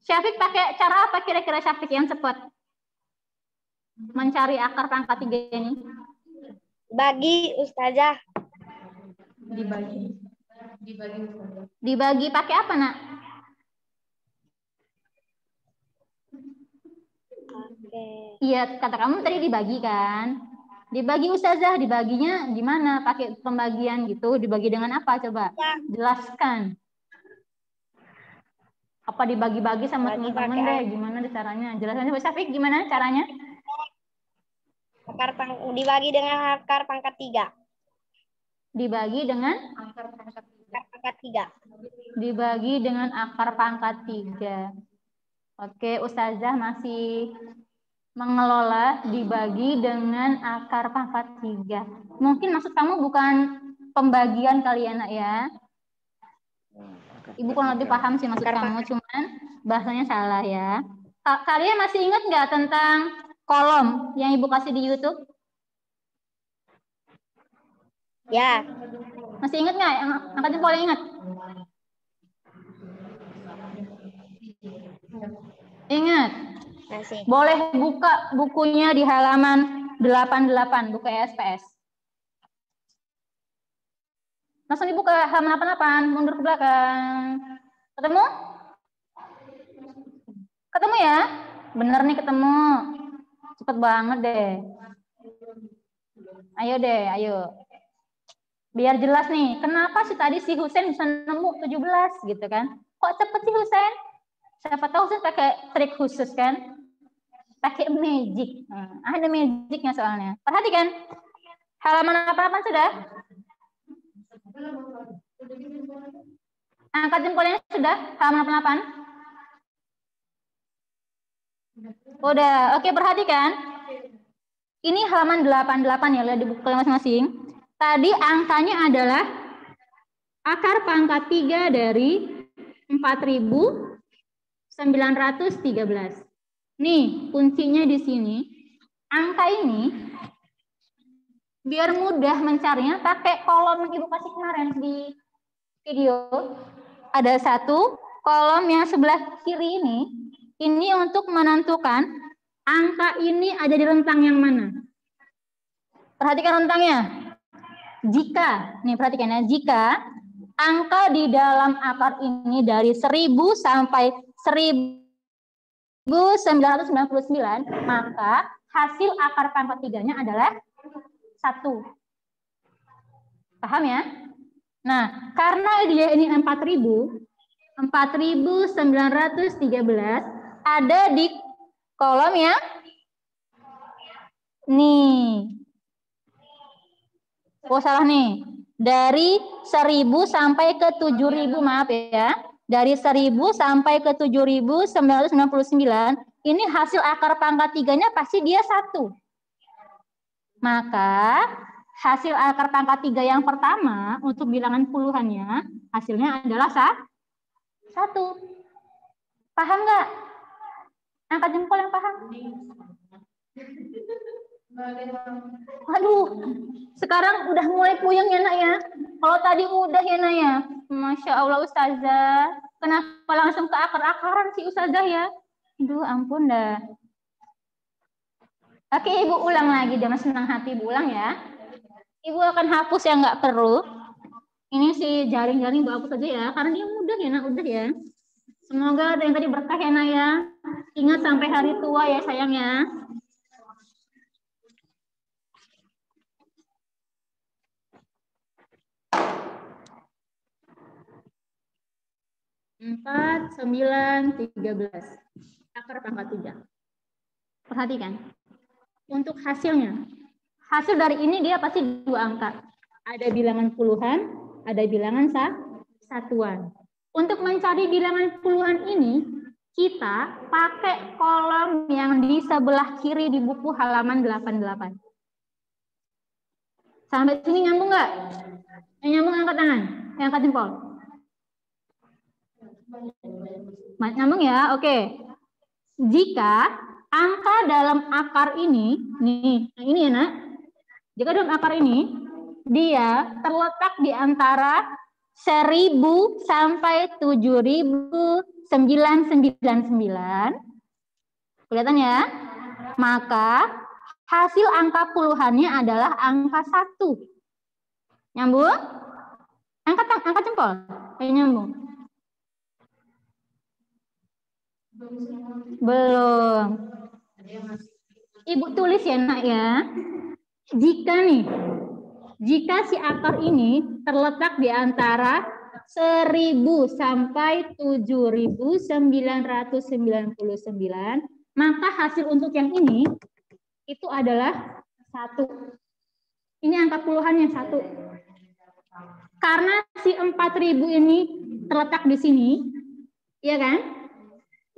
Speaker 2: Syafiq pakai cara apa kira-kira Syafiq yang cepat? Mencari akar pangkat 3 ini.
Speaker 3: Bagi, Ustazah.
Speaker 5: Dibagi.
Speaker 2: Dibagi pakai apa, Nak?
Speaker 3: Oke.
Speaker 2: Iya, kata kamu tadi dibagi kan? Dibagi Ustazah, dibaginya gimana? Pakai pembagian gitu, dibagi dengan apa coba? Jelaskan. Apa dibagi-bagi sama
Speaker 3: Bagi
Speaker 2: teman-teman
Speaker 3: pakai
Speaker 2: deh, gimana deh caranya? Jelasin coba Syafiq, gimana caranya?
Speaker 3: Dibagi dengan akar pangkat 3.
Speaker 2: Dibagi dengan
Speaker 3: Akar pangkat 3.
Speaker 2: dibagi dengan akar pangkat 3. Oke, Ustazah masih mengelola dibagi dengan akar pangkat 3. Mungkin maksud kamu bukan pembagian kali ya, Nak ya? Ibu kurang lebih paham sih maksud kamu, cuman bahasanya salah ya. Kalian masih ingat nggak tentang kolom yang Ibu kasih di YouTube?
Speaker 3: Ya.
Speaker 2: Masih ingat nggak? Angkat jempol yang ingat. Ingat.
Speaker 3: Masih.
Speaker 2: Boleh buka bukunya di halaman 88, buku ESPS. Langsung dibuka halaman 88, mundur ke belakang. Ketemu? Ketemu ya? Bener nih ketemu. Cepet banget deh. Ayo deh, ayo. Biar jelas nih, kenapa sih tadi si Husain bisa nemu 17 gitu kan? Kok cepet sih Husain? Siapa tahu Husain pakai trik khusus kan? Pakai magic. Ada magicnya soalnya. Perhatikan. Halaman 88 sudah? Angkat jempolnya sudah? Halaman 88? Udah. Oke, perhatikan. Ini halaman 88 ya, lihat di buku kalian masing-masing. Tadi angkanya adalah akar pangkat 3 dari 4.913. Nih, kuncinya di sini. Angka ini, biar mudah mencarinya, pakai kolom yang Ibu kasih kemarin di video. Ada satu kolom yang sebelah kiri ini untuk menentukan angka ini ada di rentang yang mana. Perhatikan rentangnya. Jika, nih perhatikan ya, jika angka di dalam akar ini dari 1000 sampai 1999, maka hasil akar pangkat 3-nya adalah 1. Paham ya? Nah, karena dia ini 4.913 ada di kolom yang nih. Oh salah nih. Dari 1000 sampai ke 7000, maaf ya. Dari 1000 sampai ke 7.999, ini hasil akar pangkat 3-nya pasti dia 1. Maka hasil akar pangkat 3 yang pertama untuk bilangan puluhannya hasilnya adalah 1. Paham nggak? Angkat jempol yang paham. Aduh, sekarang udah mulai puyeng ya Nak ya. Kalau tadi udah ya Nak ya. Masya Allah Ustazah. Kenapa langsung ke akar-akaran sih Ustazah ya? Aduh ampun dah. Oke, Ibu ulang lagi dengan senang hati, Ibu ulang ya. Ibu akan hapus yang nggak perlu. Ini si jaring-jaring Ibu hapus aja ya, karena dia mudah ya Nak, udah ya. Semoga ada yang tadi berkah ya Nak ya. Ingat sampai hari tua ya sayang ya. Empat, 9, 13. Akar pangkat 3. Perhatikan. Untuk hasilnya. Hasil dari ini dia pasti 2 angka. Ada bilangan puluhan, ada bilangan satuan. Untuk mencari bilangan puluhan ini, kita pakai kolom yang di sebelah kiri di buku halaman 88. Sampai sini nyambung nggak? Yang nyambung angkat tangan, yang angkat jempol. Nyambung ya, oke. Jika angka dalam akar ini, nih, ini ya Nak. Jika dalam akar ini, dia terletak di antara 1000 sampai 7999. Kelihatan ya? Maka hasil angka puluhannya adalah angka 1. Nyambung? Angkat jempol. Ayo nyambung. Belum. Ibu tulis ya nak ya. Jika si akar ini terletak di antara 1000 sampai 7999, maka hasil untuk yang ini itu adalah 1. Ini angka puluhannya 1. Karena si 4000 ini terletak di sini, iya kan?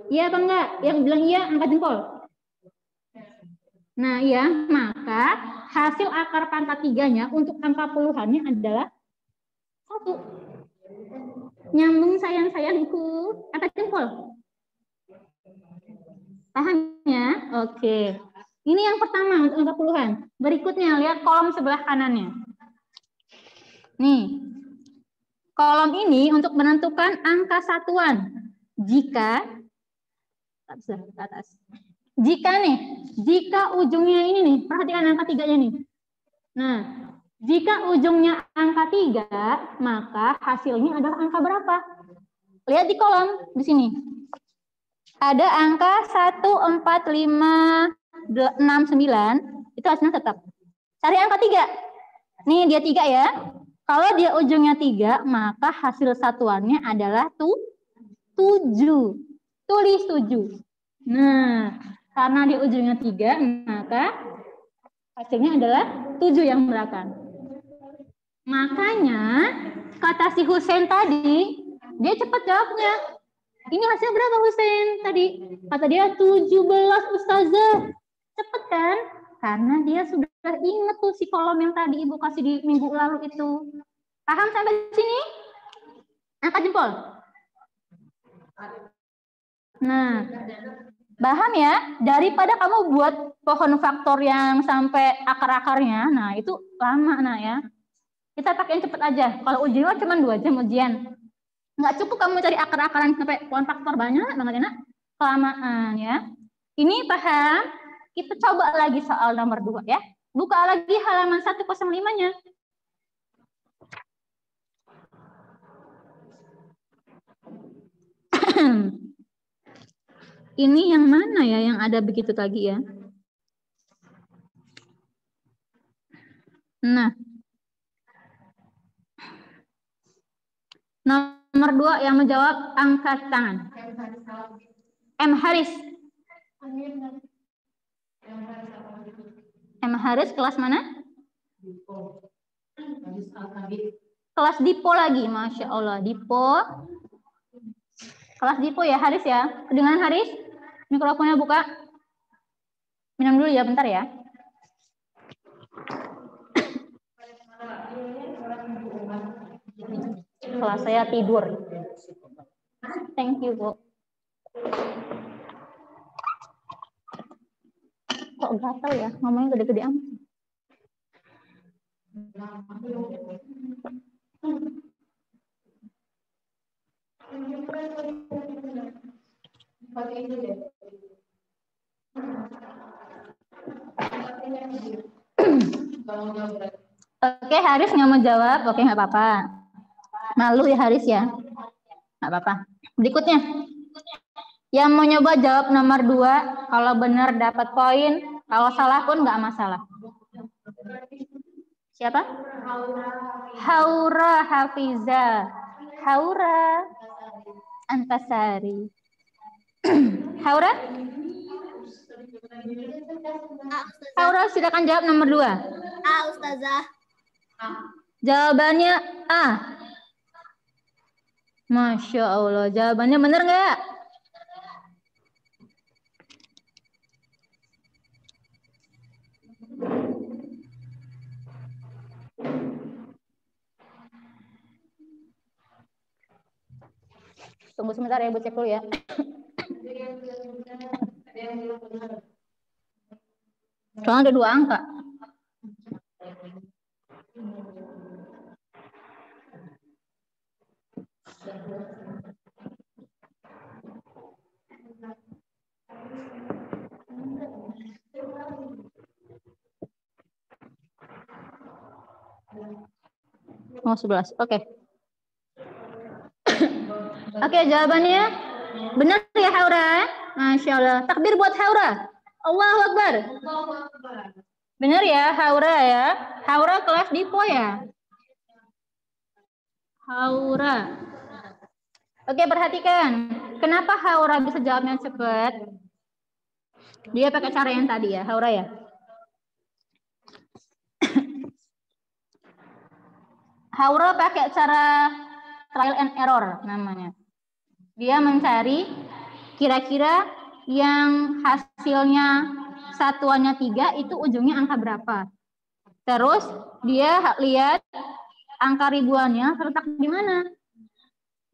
Speaker 2: Iya apa enggak? Yang bilang iya angkat jempol. Nah iya, maka hasil akar pangkat 3-nya untuk angka puluhannya adalah 1. Nyambung sayang-sayangku. Angkat jempol. Paham ya? Oke. Ini yang pertama untuk angka puluhan. Berikutnya lihat kolom sebelah kanannya. Nih. Kolom ini untuk menentukan angka satuan. Jika ujungnya ini nih, perhatikan angka 3-nya nih. Nah, jika ujungnya angka 3, maka hasilnya adalah angka berapa? Lihat di kolom di sini. Ada angka 14569, itu hasilnya tetap. Cari angka 3. Nih dia 3 ya. Kalau dia ujungnya 3, maka hasil satuannya adalah 7. Tulis 7. Nah, karena di ujungnya 3, maka hasilnya adalah 7 yang belakang. Makanya, kata si Husein tadi, dia cepat jawabnya. Ini hasilnya berapa Husein tadi? Kata dia 17 Ustazah. Cepat kan? Karena dia sudah ingat tuh si kolom yang tadi Ibu kasih di minggu lalu itu. Paham sampai sini? Angkat jempol. Nah, paham ya? Daripada kamu buat pohon faktor yang sampai akar-akarnya, nah itu lama nah ya. Kita pakai yang cepat aja. Kalau ujian cuma 2 jam ujian. Nggak cukup kamu cari akar-akaran sampai pohon faktor banyak banget enak. Kelamaan ya. Ini paham? Kita coba lagi soal nomor 2 ya. Buka lagi halaman 105-nya. Ini yang mana ya yang ada begitu tadi ya? Nah. Nomor 2 yang menjawab angkat tangan. M. Haris. M. Haris kelas mana? Kelas Dipo lagi, Masya Allah. Dipo. Kelas Dipo ya, Haris ya. Kedengaran Haris? Mikrofonnya buka. Minum dulu ya, bentar ya. Kelas saya tidur. Thank you, Bu. Kok gatal ya? Ngomongnya gede-gede amat. Oke, Haris nggak mau jawab. Oke, nggak apa-apa. Malu ya Haris ya. Nggak apa-apa. Berikutnya. Yang mau nyoba jawab nomor 2. Kalau benar dapat poin. Kalau salah pun nggak masalah. Siapa? Haura Hafiza. Haura Antasari. Haura? Haura silakan jawab nomor 2.
Speaker 3: A, Ustazah.
Speaker 2: Jawabannya A. Masya Allah. Jawabannya benar nggak? Tunggu sebentar ya, Bu cek dulu ya. Soalnya ada 2 angka. Oh, 11. Oke. Oke, jawabannya benar ya Haura? Masya Allah. Takbir buat Haura. Allahu Akbar. Benar ya Haura ya. Haura kelas Dipo ya. Haura. Oke, perhatikan. Kenapa Haura bisa jawabnya cepat? Dia pakai cara yang tadi ya, Haura ya. Haura pakai cara trial and error namanya. Dia mencari kira-kira yang hasilnya satuannya 3 itu ujungnya angka berapa. Terus dia lihat angka ribuannya terletak di mana.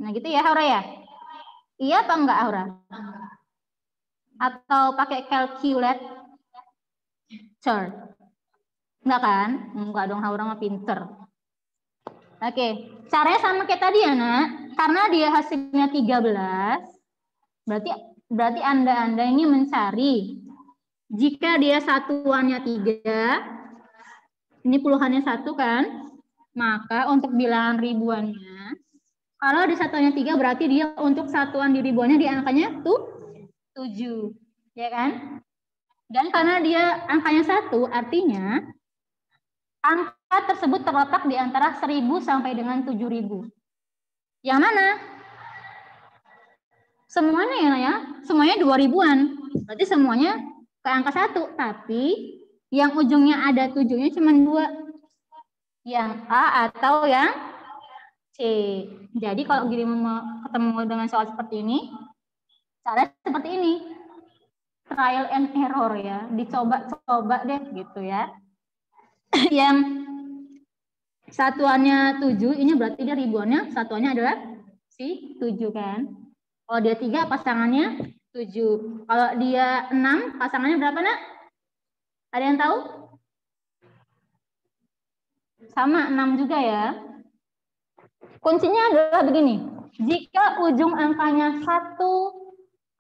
Speaker 2: Nah gitu ya Haura ya. Iya apa enggak Haura? Atau pakai calculator? Enggak kan? Enggak dong, Haura mah pinter. Oke, caranya sama kayak tadi ya nak. Karena dia hasilnya 13, berarti Anda ini mencari jika dia satuannya 3, ini puluhannya 1 kan, maka untuk bilangan ribuannya, kalau di satuannya 3 berarti dia untuk satuan di ribuannya di angkanya 7, ya kan? Dan karena dia angkanya 1, artinya angka tersebut terletak di antara 1000 sampai dengan 7000. Yang mana? Semuanya ya, semuanya 2000-an. Berarti semuanya ke angka 1, tapi yang ujungnya ada 7-nya cuma 2. Yang A atau yang C. Jadi kalau Giri mau ketemu dengan soal seperti ini, caranya seperti ini. Trial and error ya, dicoba-coba deh gitu ya. Yang satuannya 7, ini berarti dia ribuannya, satuannya adalah si 7 kan. Kalau dia 3, pasangannya 7. Kalau dia 6, pasangannya berapa nak? Ada yang tahu? Sama, 6 juga ya. Kuncinya adalah begini. Jika ujung angkanya 1,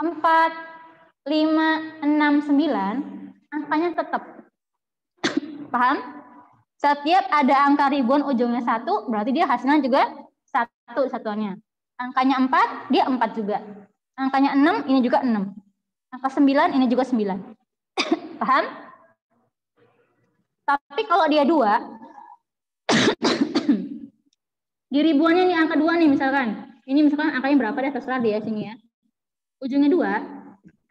Speaker 2: 4, 5, 6, 9, angkanya tetap. Paham? Setiap ada angka ribuan ujungnya 1, berarti dia hasilnya juga 1 satuannya. Angkanya 4, dia 4 juga. Angkanya 6, ini juga 6. Angka 9, ini juga 9. Paham? Tapi kalau dia 2, di ribuannya nih angka 2 nih misalkan. Ini misalkan angkanya berapa deh, terserah dia sini ya. Ujungnya 2,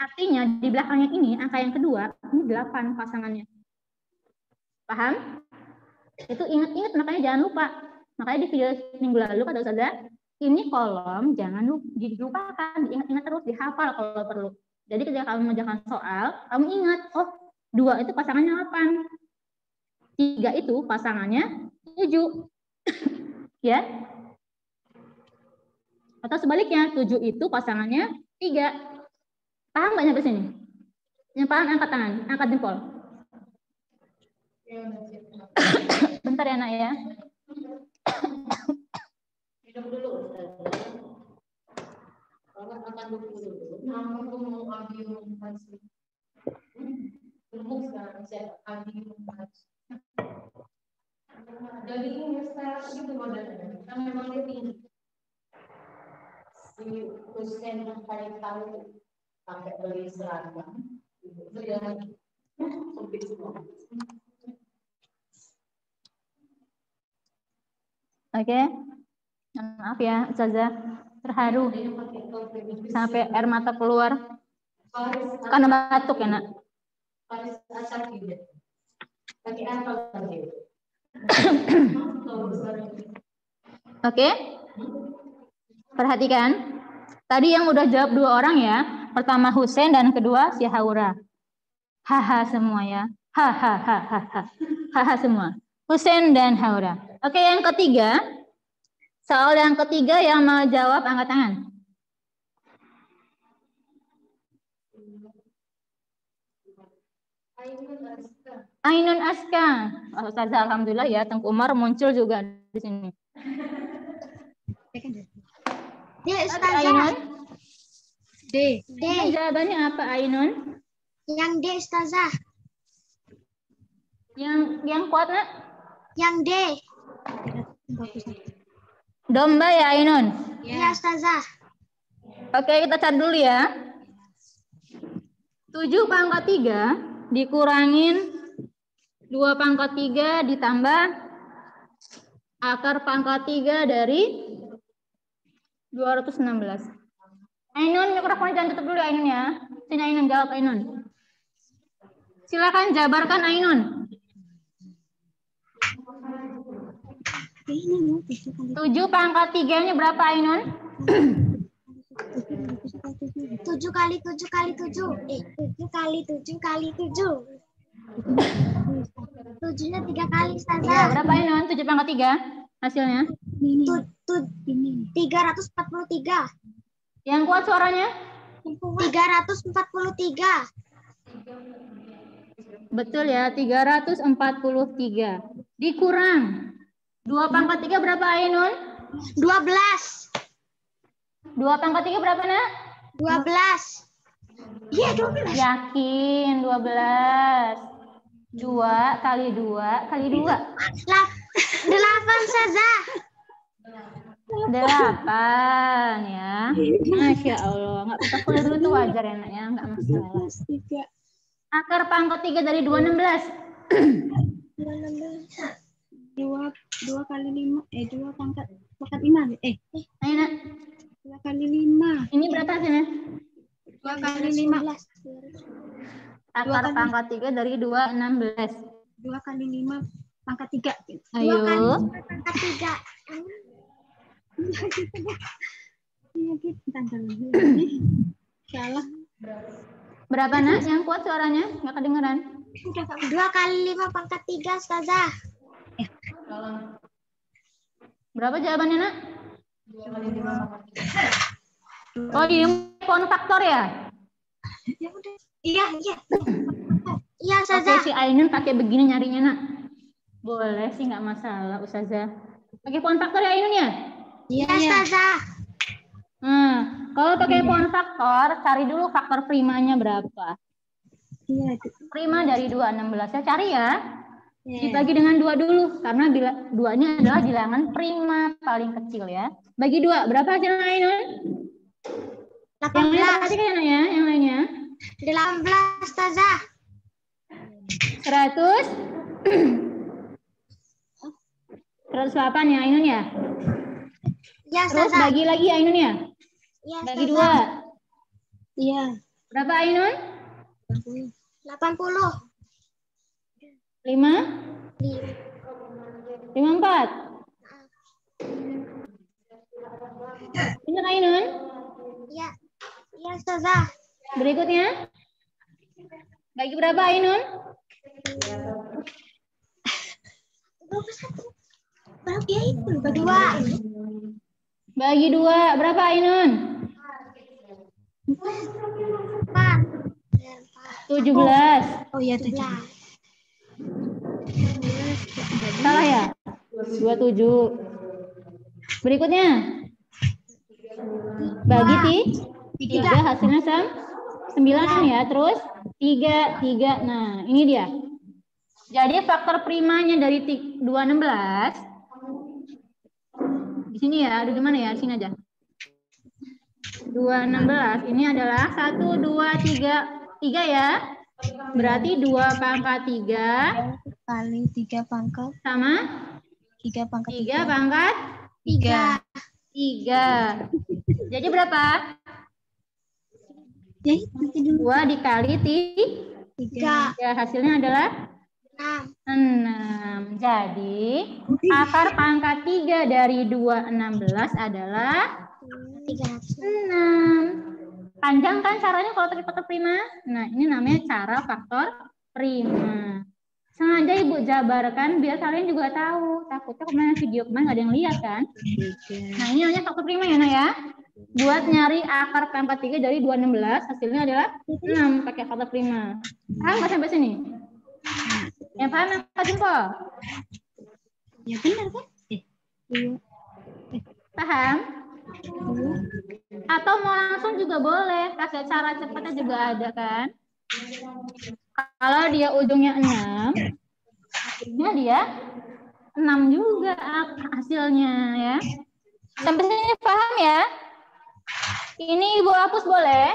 Speaker 2: artinya di belakangnya ini angka yang kedua, ini 8 pasangannya. Paham? Itu ingat-ingat, makanya jangan lupa. Makanya di video minggu lalu kata Ustazah, ini kolom jangan dilupakan, diingat-ingat terus, dihafal kalau perlu. Jadi ketika kamu mengerjakan soal, kamu ingat, oh 2 itu pasangannya 8. 3 itu pasangannya 7. Ya. Atau sebaliknya, 7 itu pasangannya 3. Paham nggak sampai sini? Yang paham angkat tangan, angkat jempol. Bentar ya nak ya.
Speaker 1: Hidup dulu. Makan dulu. Jadi ini sekarang itu modelnya. Kita memang ini. Si Husen paling tahu pakai beli seragam. Itu yang sempit semua.
Speaker 2: Oke, maaf ya Ustazah, terharu sampai air mata keluar karena batuk ya nak. Oke, perhatikan. Tadi yang udah jawab 2 orang ya, pertama Husen dan kedua si Haura. Haha semua ya, haha semua. Husen dan Haura. Oke, yang ketiga. Soal yang ketiga yang mau jawab angkat tangan. Ainun Aska. Ustazah alhamdulillah ya, Tengku Umar muncul juga di sini.
Speaker 6: D,
Speaker 2: Tapi
Speaker 6: Ustazah.
Speaker 2: Ainun,
Speaker 6: D.
Speaker 2: ini jawabannya apa Ainun?
Speaker 6: Yang D, Ustazah.
Speaker 2: Yang kuat nak?
Speaker 6: Yang D.
Speaker 2: Domba ya Ainun.
Speaker 6: Iya, Ustazah.
Speaker 2: Oke, kita cari dulu ya. 7 pangkat 3 dikurangin 2 pangkat 3 ditambah akar pangkat 3 dari 216. Ainun, mikrofonnya jangan tutup dulu Ainun ya. Sini Ainun, jawab Ainun. Silakan jabarkan Ainun. 7 pangkat 3-nya berapa Ainun?
Speaker 6: 7 kali 7 kali 7. 7 kali 7 kali 7. 7-nya 3 kali,
Speaker 2: Ya,
Speaker 6: Ustazah.
Speaker 2: berapa Ainun? 7 pangkat 3 hasilnya.
Speaker 6: 343.
Speaker 2: Yang kuat suaranya?
Speaker 6: 343.
Speaker 2: Betul ya, 343. Dikurang 2 pangkat 3 berapa Ainun?
Speaker 6: 12.
Speaker 2: 2 pangkat 3 berapa nak?
Speaker 6: 12. Iya, 12.
Speaker 2: Yakin 12. 2 kali 2 kali 2.
Speaker 6: 8, Ustazah.
Speaker 2: 8 ya. Masya Allah. Nggak bisa kuliah dulu tuh wajar ya nak ya. Nggak masalah. Akar pangkat 3 dari 216.
Speaker 5: 2 kali 5. 2 pangkat 5.
Speaker 2: Ayo nak.
Speaker 5: 2 kali 5.
Speaker 2: Ini berapa hasilnya?
Speaker 5: 2 kali 5.
Speaker 2: Akar pangkat 3 dari 216.
Speaker 5: 2 kali 5 pangkat 3.
Speaker 6: 2 kali
Speaker 2: Ayo.
Speaker 6: 5 pangkat 3.
Speaker 5: Salah.
Speaker 2: Berapa nak? Yang kuat suaranya? Nggak kedengeran.
Speaker 6: 2 kali 5 pangkat 3, Ustazah.
Speaker 2: Berapa jawabannya nak? Oh, ini pohon faktor ya?
Speaker 6: Iya. Iya,
Speaker 2: Oke,
Speaker 6: Ustazah.
Speaker 2: si Ainun pakai begini nyarinya nak. Boleh sih, nggak masalah Ustazah. Pakai pohon faktor ya Ainun ya?
Speaker 6: Iya, Ustazah.
Speaker 2: Nah, kalau pakai pohon faktor, cari dulu faktor primanya berapa.
Speaker 5: Iya.
Speaker 2: Prima dari 216 ya, cari ya. Dibagi dengan 2 dulu, karena 2-nya adalah bilangan prima paling kecil ya. Bagi 2, berapa hasilnya Ainun?
Speaker 6: 18.
Speaker 2: Yang lainnya perhatikan ya, yang lainnya.
Speaker 6: 18, Ustazah.
Speaker 2: 100. 108 ya Ainun ya.
Speaker 6: Iya,
Speaker 2: Terus
Speaker 6: Ustazah.
Speaker 2: bagi lagi Ainun ya.
Speaker 6: Iya,
Speaker 2: Bagi
Speaker 6: Ustazah.
Speaker 2: 2.
Speaker 5: Iya.
Speaker 2: Berapa Ainun?
Speaker 6: 80.
Speaker 2: 5. 54. Benar Ainun?
Speaker 6: Iya. Iya, Ustazah.
Speaker 2: Berikutnya. Bagi berapa Ainun?
Speaker 6: Bagi itu. Bagi 2.
Speaker 2: Bagi 2. Berapa Ainun?
Speaker 6: 4.
Speaker 2: 17.
Speaker 5: Oh iya,
Speaker 6: 17.
Speaker 2: Salah ya? 27. Berikutnya. Bagi 3 hasilnya 9 ya. Terus 3. Nah, ini dia. Jadi faktor primanya dari 216. Di sini ya, ada di mana ya? Sini aja. 216 ini adalah 1, 2, 3 ya. Berarti 2 pangkat 3
Speaker 5: kali 3 pangkat
Speaker 2: sama
Speaker 5: 3 pangkat
Speaker 2: 3 pangkat
Speaker 6: 3.
Speaker 2: 3. Jadi berapa?
Speaker 5: Ya, nanti dulu
Speaker 2: 2 dikali
Speaker 6: 3.
Speaker 2: ya, hasilnya adalah
Speaker 6: 6.
Speaker 2: 6. Jadi akar pangkat 3 dari 216 adalah
Speaker 6: 300.
Speaker 2: 6. Panjang kan caranya kalau pakai faktor prima? Nah, ini namanya cara faktor prima. Sengaja Ibu jabarkan biar kalian juga tahu. Takutnya kemarin video kemarin nggak ada yang lihat kan? Nah, ini namanya faktor prima ya, Nak ya. Buat nyari akar pangkat 3 dari 216, hasilnya adalah 6 pakai faktor prima. Paham nggak sampai sini? Yang paham angkat jempol?
Speaker 5: ya benar kan? Iya.
Speaker 2: Paham? Atau mau langsung juga boleh, pakai cara cepatnya juga ada kan. Kalau dia ujungnya 6, akhirnya dia 6 juga hasilnya ya. Sampai sini paham ya? Ini Ibu hapus boleh?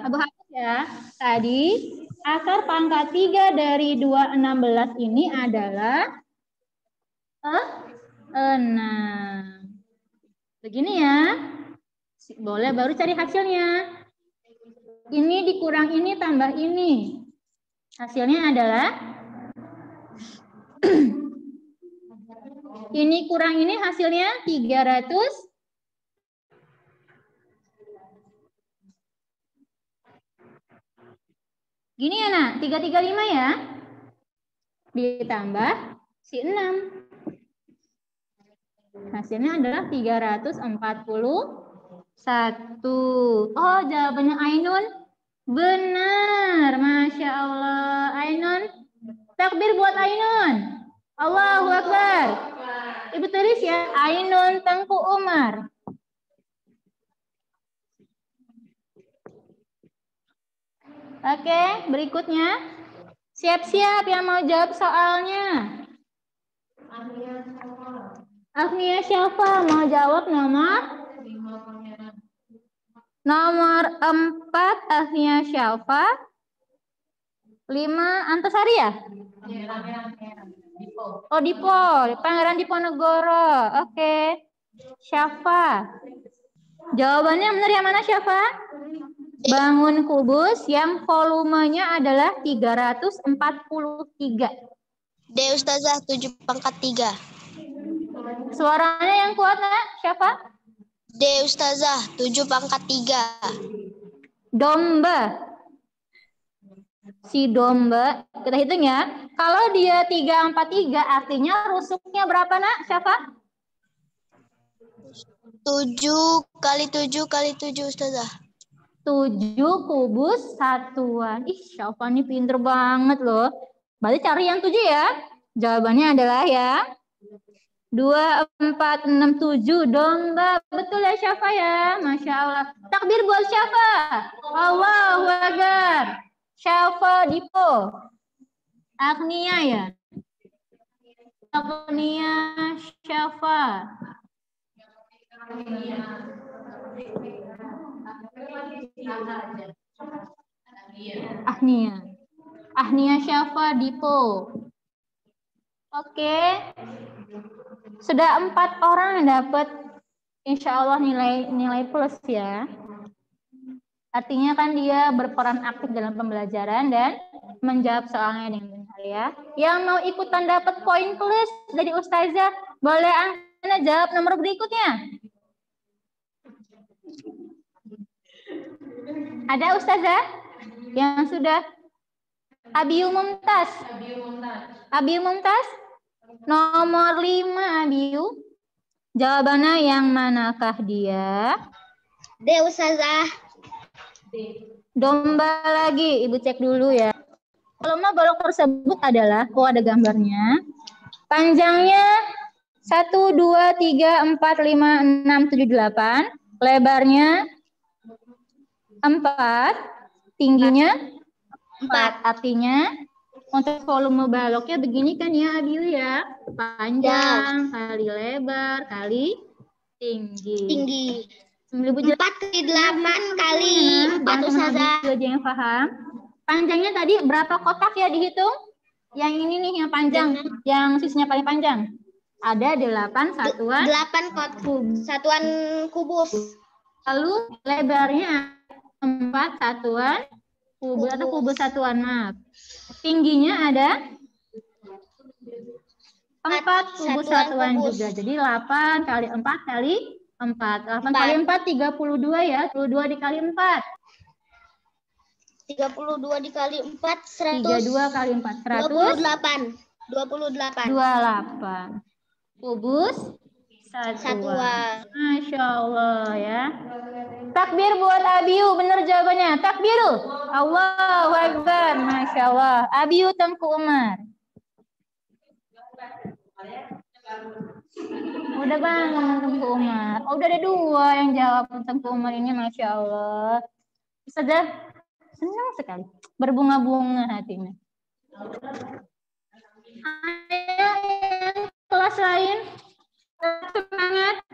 Speaker 2: Ibu hapus ya. Tadi akar pangkat 3 dari 216 ini adalah 6. Begini ya. Boleh baru cari hasilnya. Ini dikurang ini tambah ini. Hasilnya adalah ini kurang ini hasilnya 300. Gini ya nak, 335 ya. Ditambah si 6. Hasilnya adalah 341. Oh, jawabannya Ainun. Benar, Masya Allah. Ainun, takbir buat Ainun. Allahu Akbar. Ibu tulis ya, Ainun Tengku Umar. Oke, berikutnya. Siap-siap yang mau jawab soalnya. Agnia Syafa mau jawab nomor 4 Agnia Syafa. 5 Antasari ya? Oh, Dipo, Pangeran Diponegoro. Oke. Syafa. Jawabannya benar yang mana Syafa? Bangun kubus yang volumenya adalah 343.
Speaker 3: D Ustazah 7 pangkat 3.
Speaker 2: Suaranya yang kuat nak, Syafa?
Speaker 3: D Ustazah 7 pangkat 3.
Speaker 2: Domba. Si domba, kita hitung ya. Kalau dia 343 artinya rusuknya berapa nak, Syafa?
Speaker 3: 7 kali 7 kali 7 Ustazah.
Speaker 2: 7 kubus satuan. Ih, Syafa ini pinter banget loh. Berarti cari yang 7 ya. Jawabannya adalah ya 2, 4, 6, 7 domba. Betul ya Syafa ya. Masya Allah. Takbir buat Syafa. Allahu Akbar. Syafa Dipo. Agnia ya. Agnia Syafa. Agnia Syafa Dipo. Oke. Sudah 4 orang yang dapat insya Allah nilai plus ya. Artinya kan dia berperan aktif dalam pembelajaran dan menjawab soalnya dengan benar ya. Yang mau ikutan dapat poin plus dari Ustazah, boleh Anda jawab nomor berikutnya. Ada Ustazah yang sudah? Abiu Mumtaz. Abiu Mumtaz. Nomor 5 Abiu. Jawabannya yang manakah dia?
Speaker 3: D Ustazah.
Speaker 2: Domba lagi, Ibu cek dulu ya. Volume balok tersebut adalah, ada gambarnya. Panjangnya 1, 2, 3, 4, 5, 6, 7, 8. Lebarnya 4. Tingginya 4. Artinya untuk volume baloknya begini kan ya Abiu ya. Panjang kali lebar kali tinggi.
Speaker 3: 4 kali 8 kali 4 Ustazah.
Speaker 2: Aja yang paham. Panjangnya tadi berapa kotak ya dihitung? Yang ini nih yang panjang, yang sisinya paling panjang. Ada 8 satuan.
Speaker 3: 8 satuan kubus.
Speaker 2: Lalu lebarnya 4 satuan kubus atau kubus satuan, maaf. Tingginya ada 4 kubus satuan juga. Jadi 8 kali 4 kali 4. 8 kali 4, 32 ya. 32 dikali 4.
Speaker 3: 32 dikali 4, 100.
Speaker 2: 32 kali 4,
Speaker 3: 100. 28.
Speaker 2: Kubus satuan. Masya Allah ya. Takbir buat Abiu. Benar jawabannya. Takbiru. Allahu Akbar. Masya Allah. Abiu Tengku Umar. Udah bangun Tengku Umar. Oh, udah ada 2 yang jawab Tengku Umar ini, Masya Allah. Sudah senang sekali. Berbunga-bunga hatinya. Ayo yang kelas lain. Semangat.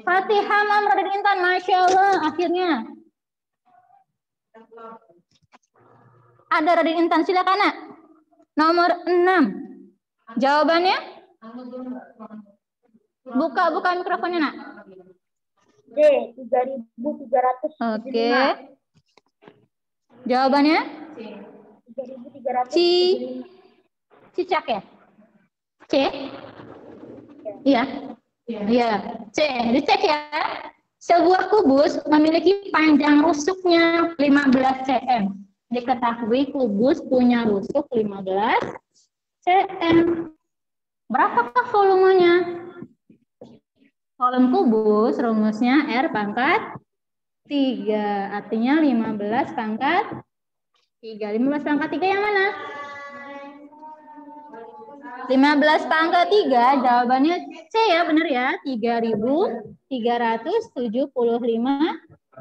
Speaker 2: Fatih Hamam Radin Intan, Masya Allah. Akhirnya. Ada Radin Intan, silakan nak. Nomor 6. Jawabannya? Buka mikrofonnya nak.
Speaker 6: D. 3.300.
Speaker 2: Oke. Jawabannya?
Speaker 6: 3.300.
Speaker 2: Cicak ya? C? Iya. Iya. C. Dicek ya. Sebuah kubus memiliki panjang rusuknya 15 cm. Diketahui kubus punya rusuk 15 cm. Berapakah volumenya? Volume kubus rumusnya R pangkat 3. Artinya 15 pangkat 3. 15 pangkat 3 yang mana? 15 pangkat 3, jawabannya C ya, benar ya. 3.375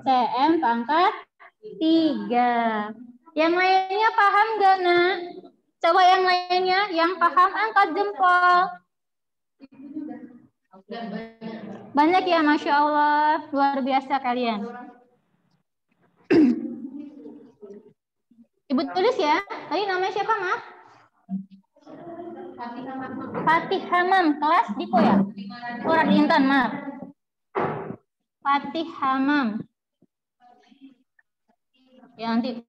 Speaker 2: cm pangkat 3. Yang lainnya paham gak, nak? Coba yang lainnya, yang paham angkat jempol. Banyak ya, Masya Allah. Luar biasa kalian. Ibu tulis ya. Tadi namanya siapa, Maaf? Fatih Hamam, kelas Diko ya? Radin Intan, maaf. Fatih Hamam. Ya, nanti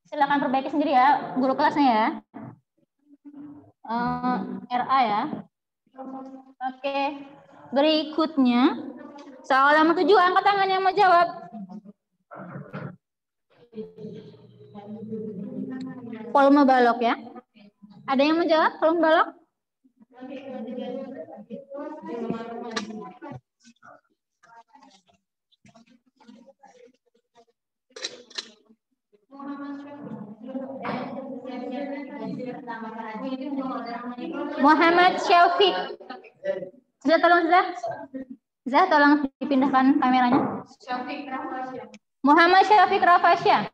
Speaker 2: silakan perbaiki sendiri ya, guru kelasnya ya. RA ya. Oke. Berikutnya, soal nomor 7, angkat tangan yang mau jawab. Volume balok ya. Ada yang mau jawab volume balok? Muhammad Syafiq. Sudah tolong tolong dipindahkan kameranya. Muhammad Syafiq Rafasya.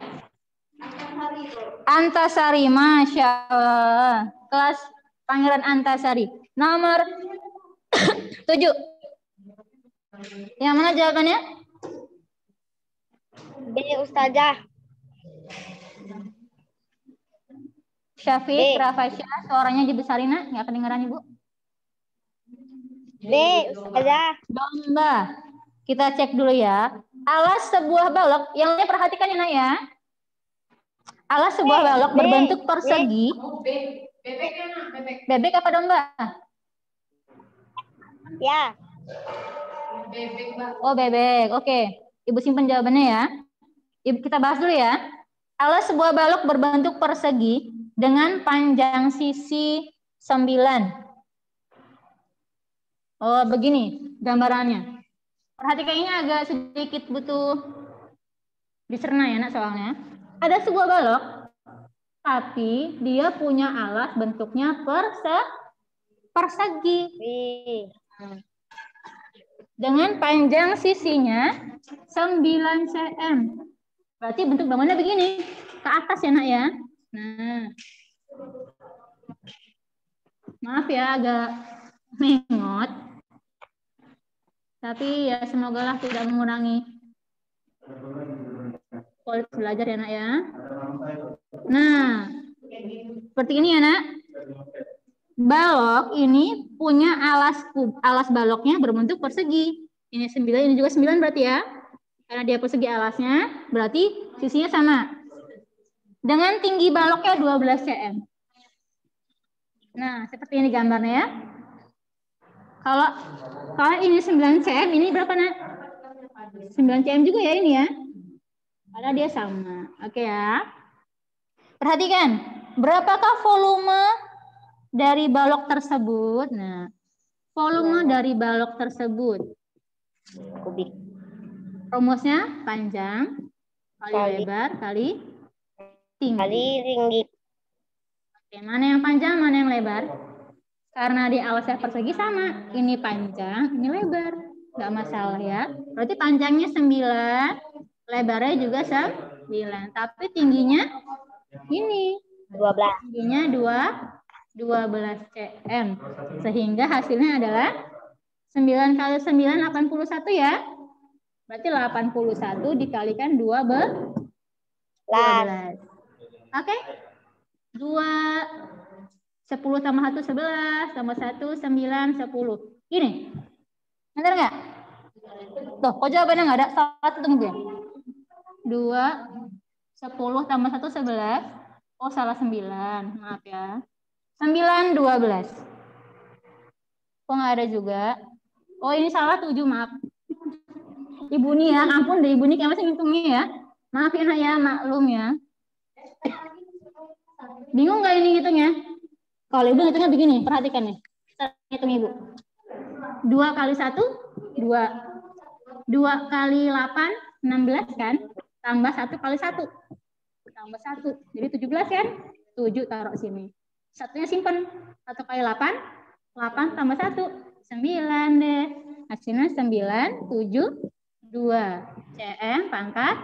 Speaker 2: Antasari, Masya Allah. Kelas Pangeran Antasari. Nomor 7. Yang mana jawabannya?
Speaker 3: B, Ustazah.
Speaker 2: Syafiq Rafasya, suaranya dibesarin, nak. Nggak kedengeran, Ibu.
Speaker 3: B, Ustazah.
Speaker 2: Domba. Kita cek dulu ya. Alas sebuah balok, yang lainnya perhatikan ya, nak ya. Alas sebuah balok berbentuk persegi. Bebek apa domba?
Speaker 3: Ya.
Speaker 2: Oh, bebek. Oke. Ibu simpan jawabannya ya. Ibu, kita bahas dulu ya. Alas sebuah balok berbentuk persegi dengan panjang sisi 9. Oh, begini gambarannya. Perhatikan, ini agak sedikit butuh dicerna ya, nak, soalnya. Ada sebuah balok, tapi dia punya alas bentuknya persegi. Dengan panjang sisinya 9 cm. Berarti bentuk bangunnya begini. Ke atas ya, nak ya. Nah. Maaf ya, agak mengot. Tapi ya semogalah tidak mengurangi kualitas belajar ya, nak ya. Nah, seperti ini ya, nak. Balok ini punya alas baloknya berbentuk persegi. Ini 9, ini juga 9 berarti ya. Karena dia persegi alasnya, berarti sisinya sama. Dengan tinggi baloknya 12 cm. Nah, seperti ini gambarnya ya. Kalau ini 9 cm, ini berapa, nak? 9 cm juga ya ini ya. Karena dia sama. Oke ya. Perhatikan, berapakah volume dari balok tersebut? Nah, volume dari balok tersebut.
Speaker 3: Kubik.
Speaker 2: Rumusnya panjang kali lebar kali tinggi.
Speaker 3: Kali tinggi.
Speaker 2: Oke, mana yang panjang, mana yang lebar? Karena di alasnya persegi sama. Ini panjang, ini lebar. Nggak masalah ya. Berarti panjangnya 9, lebarnya juga 9. Tapi tingginya ini.
Speaker 3: 12.
Speaker 2: Tingginya 12 cm. Sehingga hasilnya adalah 9 kali 9, 81 ya. Berarti 81 dikalikan 12. Oke. 10 tambah 1, 11. Tambah 1, 9, 10. Gini. Benar nggak? Tuh, kok jawabannya nggak ada? Salah tunggu ya. 2, 10 tambah 1, 11. Oh, salah 9. Maaf ya. 9, 12. Kok nggak ada juga? Oh, ini salah 7, maaf. Ibu nih ya, ampun deh, Ibu nih kayak masih ngitungnya ya. Maafin ya, maklum ya. Bingung nggak ini ngitungnya? Kalau Ibu ngitungnya begini, perhatikan nih. Hitung Ibu. 2 kali 1, 2. 2 kali 8, 16 kan? Tambah 1 kali 1. Tambah 1. Jadi 17 kan? 7 taruh sini. Satunya simpen. 1 kali 8, 8 tambah 1. 9 deh. Hasilnya 9, 7, 2. cm pangkat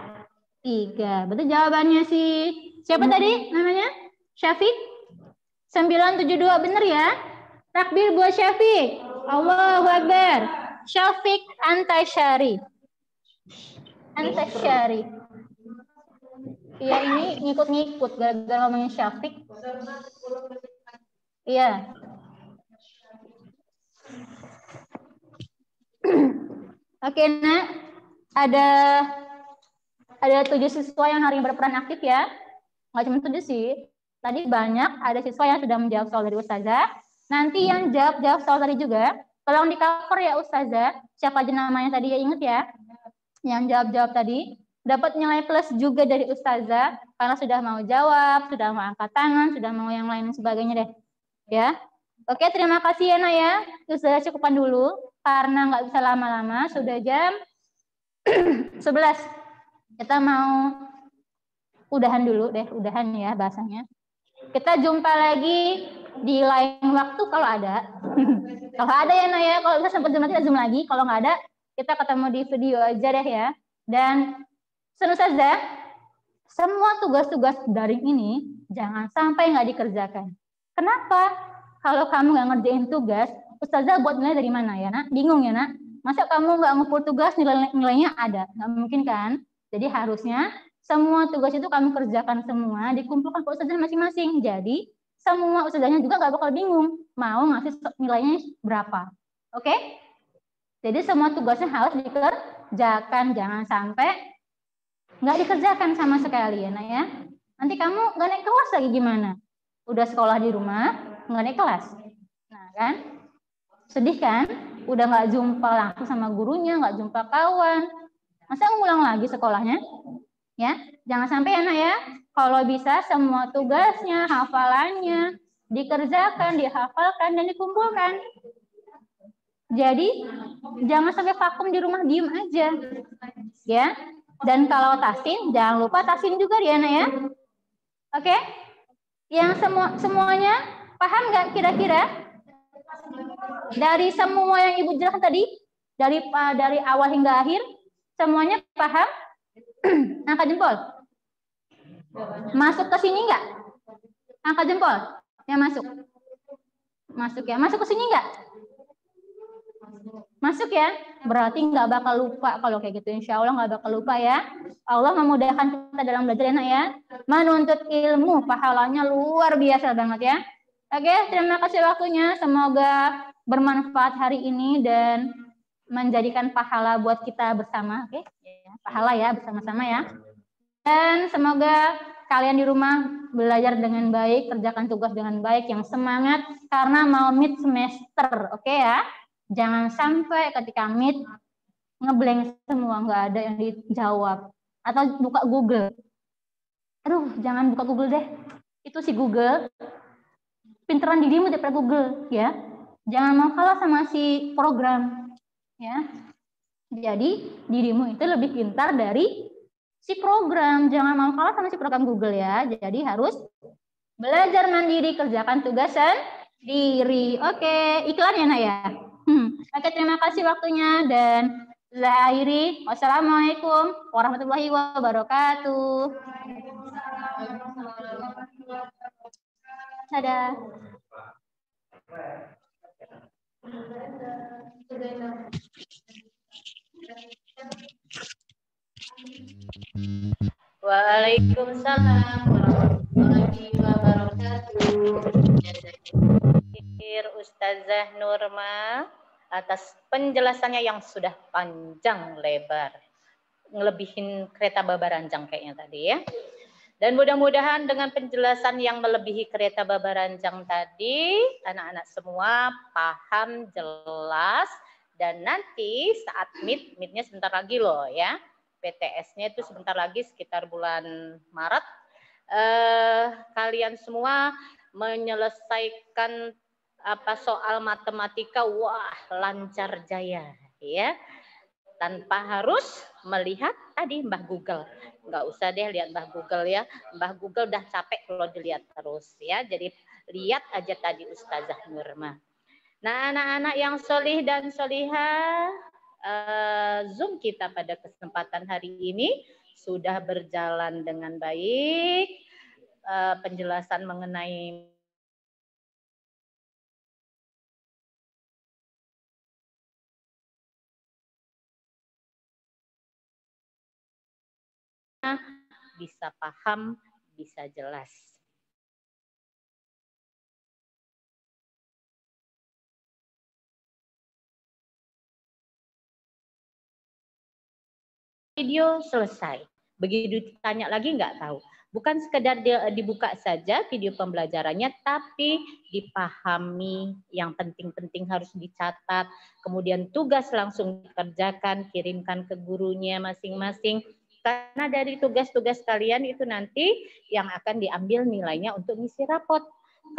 Speaker 2: 3. Betul jawabannya sih. Siapa tadi namanya? Syafiq? 972 bener ya? Takbir buat Syafiq. Allahu Akbar. Syafiq Antasyari. Antasyari. Iya, ini ngikut-ngikut gara-gara ngomongin Syafiq. Iya. Oke, Nak. Ada 7 siswa yang hari ini berperan aktif ya. Nggak cuma 7 sih. Tadi banyak ada siswa yang sudah menjawab soal dari Ustazah. Nanti yang jawab soal tadi juga, tolong di cover ya Ustazah. Siapa aja namanya tadi ya, ingat ya. Yang jawab tadi dapat nilai plus juga dari Ustazah karena sudah mau jawab, sudah mau angkat tangan, sudah mau yang lain dan sebagainya deh. Ya. Oke, terima kasih ya Nak ya. Ustazah cukupan dulu karena nggak bisa lama-lama, sudah jam 11. Kita mau udahan dulu deh, udahan ya bahasanya. Kita jumpa lagi di lain waktu kalau ada. Kalau ada ya Nak ya, kalau bisa sempat zoom kita zoom lagi. Kalau nggak ada, kita ketemu di video aja deh ya. Dan Ustazah, semua tugas-tugas daring ini jangan sampai nggak dikerjakan. Kenapa? Kalau kamu nggak ngerjain tugas, Ustazah buat nilai dari mana ya Nak? Bingung ya Nak? Masa kamu nggak ngumpul tugas nilainya ada? Nggak mungkin kan? Jadi harusnya semua tugas itu kamu kerjakan semua, dikumpulkan ke Ustazah masing-masing. Jadi semua Ustazahnya juga nggak bakal bingung mau ngasih nilainya berapa. Oke? Jadi semua tugasnya harus dikerjakan, jangan sampai nggak dikerjakan sama sekali ya Nak ya. Nanti kamu nggak naik kelas lagi gimana? Udah sekolah di rumah, nggak naik kelas. Nah kan? Sedih kan? Udah nggak jumpa langsung sama gurunya, nggak jumpa kawan. Masa ngulang lagi sekolahnya? Ya, jangan sampai ya Nak ya. Kalau bisa semua tugasnya, hafalannya dikerjakan, dihafalkan dan dikumpulkan. Jadi jangan sampai vakum di rumah diem aja. Ya. Dan kalau tasin, jangan lupa tasin juga ya Nak ya. Oke? Yang semuanya paham nggak kira-kira? Dari semua yang Ibu jelaskan tadi, dari awal hingga akhir, semuanya paham? Angkat jempol. Masuk ke sini nggak? Angkat jempol. Yang masuk. Masuk ya. Masuk ke sini nggak? Masuk ya. Berarti nggak bakal lupa kalau kayak gitu. Insya Allah nggak bakal lupa ya. Allah memudahkan kita dalam belajar ya Nak ya. Menuntut ilmu pahalanya luar biasa banget ya. Oke, terima kasih waktunya. Semoga bermanfaat hari ini dan menjadikan pahala buat kita bersama. Oke, pahala ya bersama-sama ya. Dan semoga kalian di rumah belajar dengan baik, kerjakan tugas dengan baik, yang semangat karena mau mid semester. Oke ya. Jangan sampai ketika meet ngeblank semua, nggak ada yang dijawab. Atau buka Google. Aduh, jangan buka Google deh. Itu si Google. Pinteran dirimu daripada Google, ya. Jangan mau kalah sama si program, ya. Jadi dirimu itu lebih pintar dari si program. Jangan mau kalah sama si program Google ya. Jadi harus belajar mandiri, kerjakan tugas Diri. Oke, iklan ya nak ya. Oke, terima kasih waktunya dan saya akhiri. Wassalamualaikum warahmatullahi wabarakatuh. Dadah.
Speaker 1: Waalaikumsalam warahmatullahi wabarakatuh. Ustazah Nurma atas penjelasannya yang sudah panjang lebar, ngelebihin kereta Babaranjang kayaknya tadi ya. Dan mudah-mudahan dengan penjelasan yang melebihi kereta Babaranjang tadi, anak-anak semua paham jelas. Dan nanti saat meet-nya sebentar lagi loh ya. PTS-nya itu sebentar lagi sekitar bulan Maret. Kalian semua menyelesaikan soal matematika, wah lancar jaya ya. Tanpa harus melihat tadi Mbah Google. Nggak usah deh lihat Mbah Google ya. Mbah Google udah capek kalau dilihat terus ya. Jadi lihat aja tadi Ustazah Nurma. Nah, anak-anak yang solih dan solihah, Zoom kita pada kesempatan hari ini sudah berjalan dengan baik. Penjelasan mengenai bisa paham, bisa jelas. Video selesai. Begitu ditanya lagi nggak tahu. Bukan sekedar dibuka saja video pembelajarannya, tapi dipahami, yang penting-penting harus dicatat. Kemudian tugas langsung dikerjakan, kirimkan ke gurunya masing-masing. Karena dari tugas-tugas kalian itu nanti yang akan diambil nilainya untuk ngisi rapot.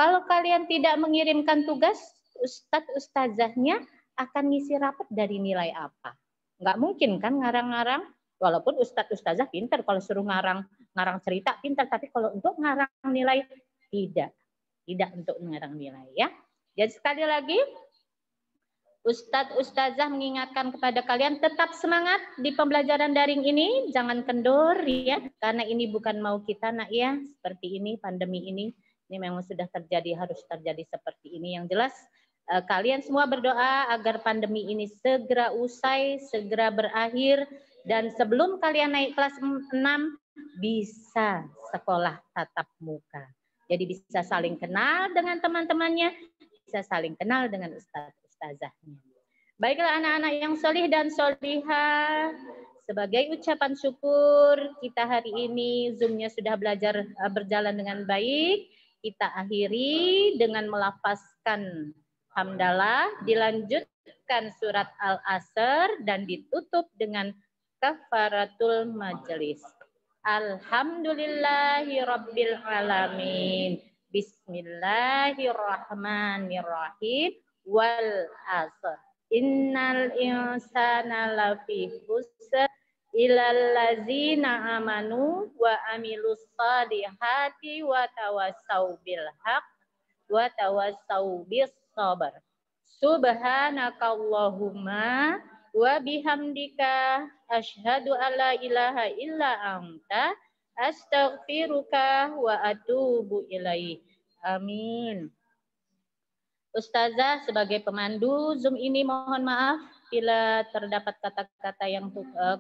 Speaker 1: Kalau kalian tidak mengirimkan tugas, ustadz-ustazahnya akan ngisi rapot dari nilai apa? Nggak mungkin kan ngarang-ngarang. Walaupun ustadz-ustazah pintar, kalau suruh ngarang cerita pintar, tapi kalau untuk ngarang nilai tidak untuk ngarang nilai ya. Jadi sekali lagi ustadz-ustazah mengingatkan kepada kalian tetap semangat di pembelajaran daring ini, jangan kendor ya, karena ini bukan mau kita nak ya, seperti ini pandemi ini memang sudah terjadi, harus terjadi seperti ini. Yang jelas kalian semua berdoa agar pandemi ini segera usai, segera berakhir. Dan sebelum kalian naik kelas 6, bisa sekolah tatap muka. Jadi bisa saling kenal dengan teman-temannya, bisa saling kenal dengan ustaz-ustazahnya. Baiklah anak-anak yang solih dan solihah, sebagai ucapan syukur kita hari ini Zoom-nya sudah berjalan dengan baik. Kita akhiri dengan melafazkan hamdalah, dilanjutkan surat Al-Asr dan ditutup dengan kafaratul majelis. Alhamdulillahi rabbil alamin. Bismillahirrahmanirrahim. Wal asr. Innal insana lafi khusr illal ladzina amanu wa amilus salihati wa tawassau bil haqq wa tawassau bis sabr. Subhanakallahumma wa bihamdika asyhadu alla ilaha illa anta astaghfiruka wa atubu ilaih. Amin. Ustazah sebagai pemandu Zoom ini mohon maaf bila terdapat kata-kata yang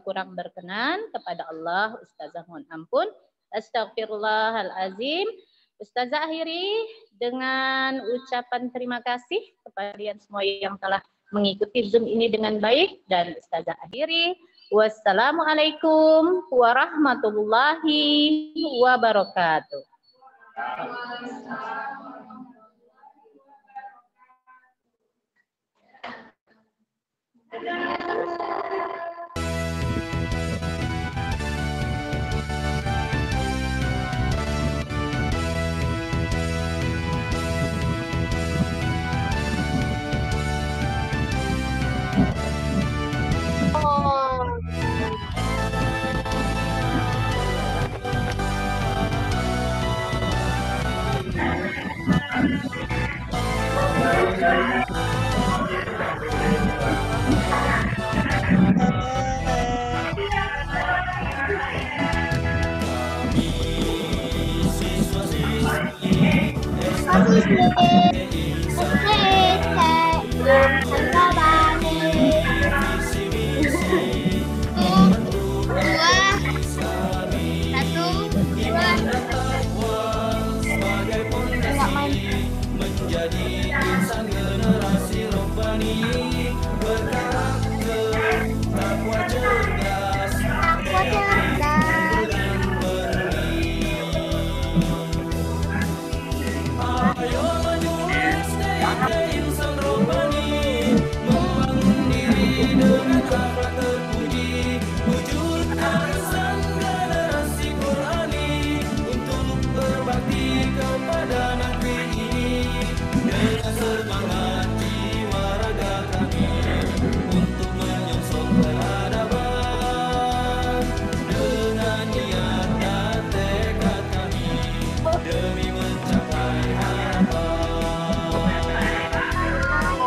Speaker 1: kurang berkenan kepada Allah. Ustazah mohon ampun. Astaghfirullahalazim. Ustazah akhiri dengan ucapan terima kasih kepada kalian semua yang telah mengikuti Zoom ini dengan baik, dan ustazah akhiri. Wassalamualaikum warahmatullahi wabarakatuh.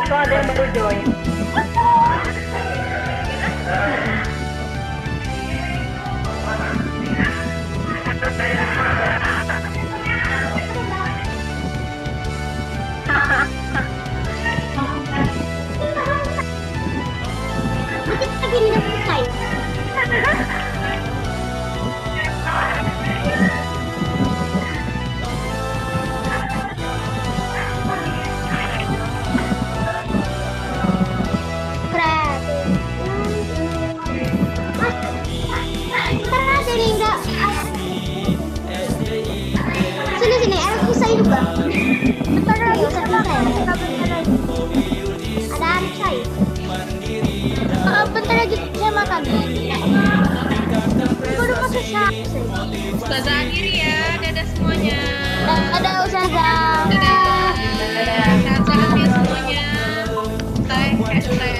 Speaker 7: Ada yang baru join.
Speaker 6: juga. Bentar lagi ada anak saya. Bentar lagi saya makan. Baru masuk
Speaker 8: Ustazah akhiri ya, dadah semuanya.
Speaker 6: Dadah Ustazah.
Speaker 8: Dadah. Sehat-sehat ya semuanya. Bye.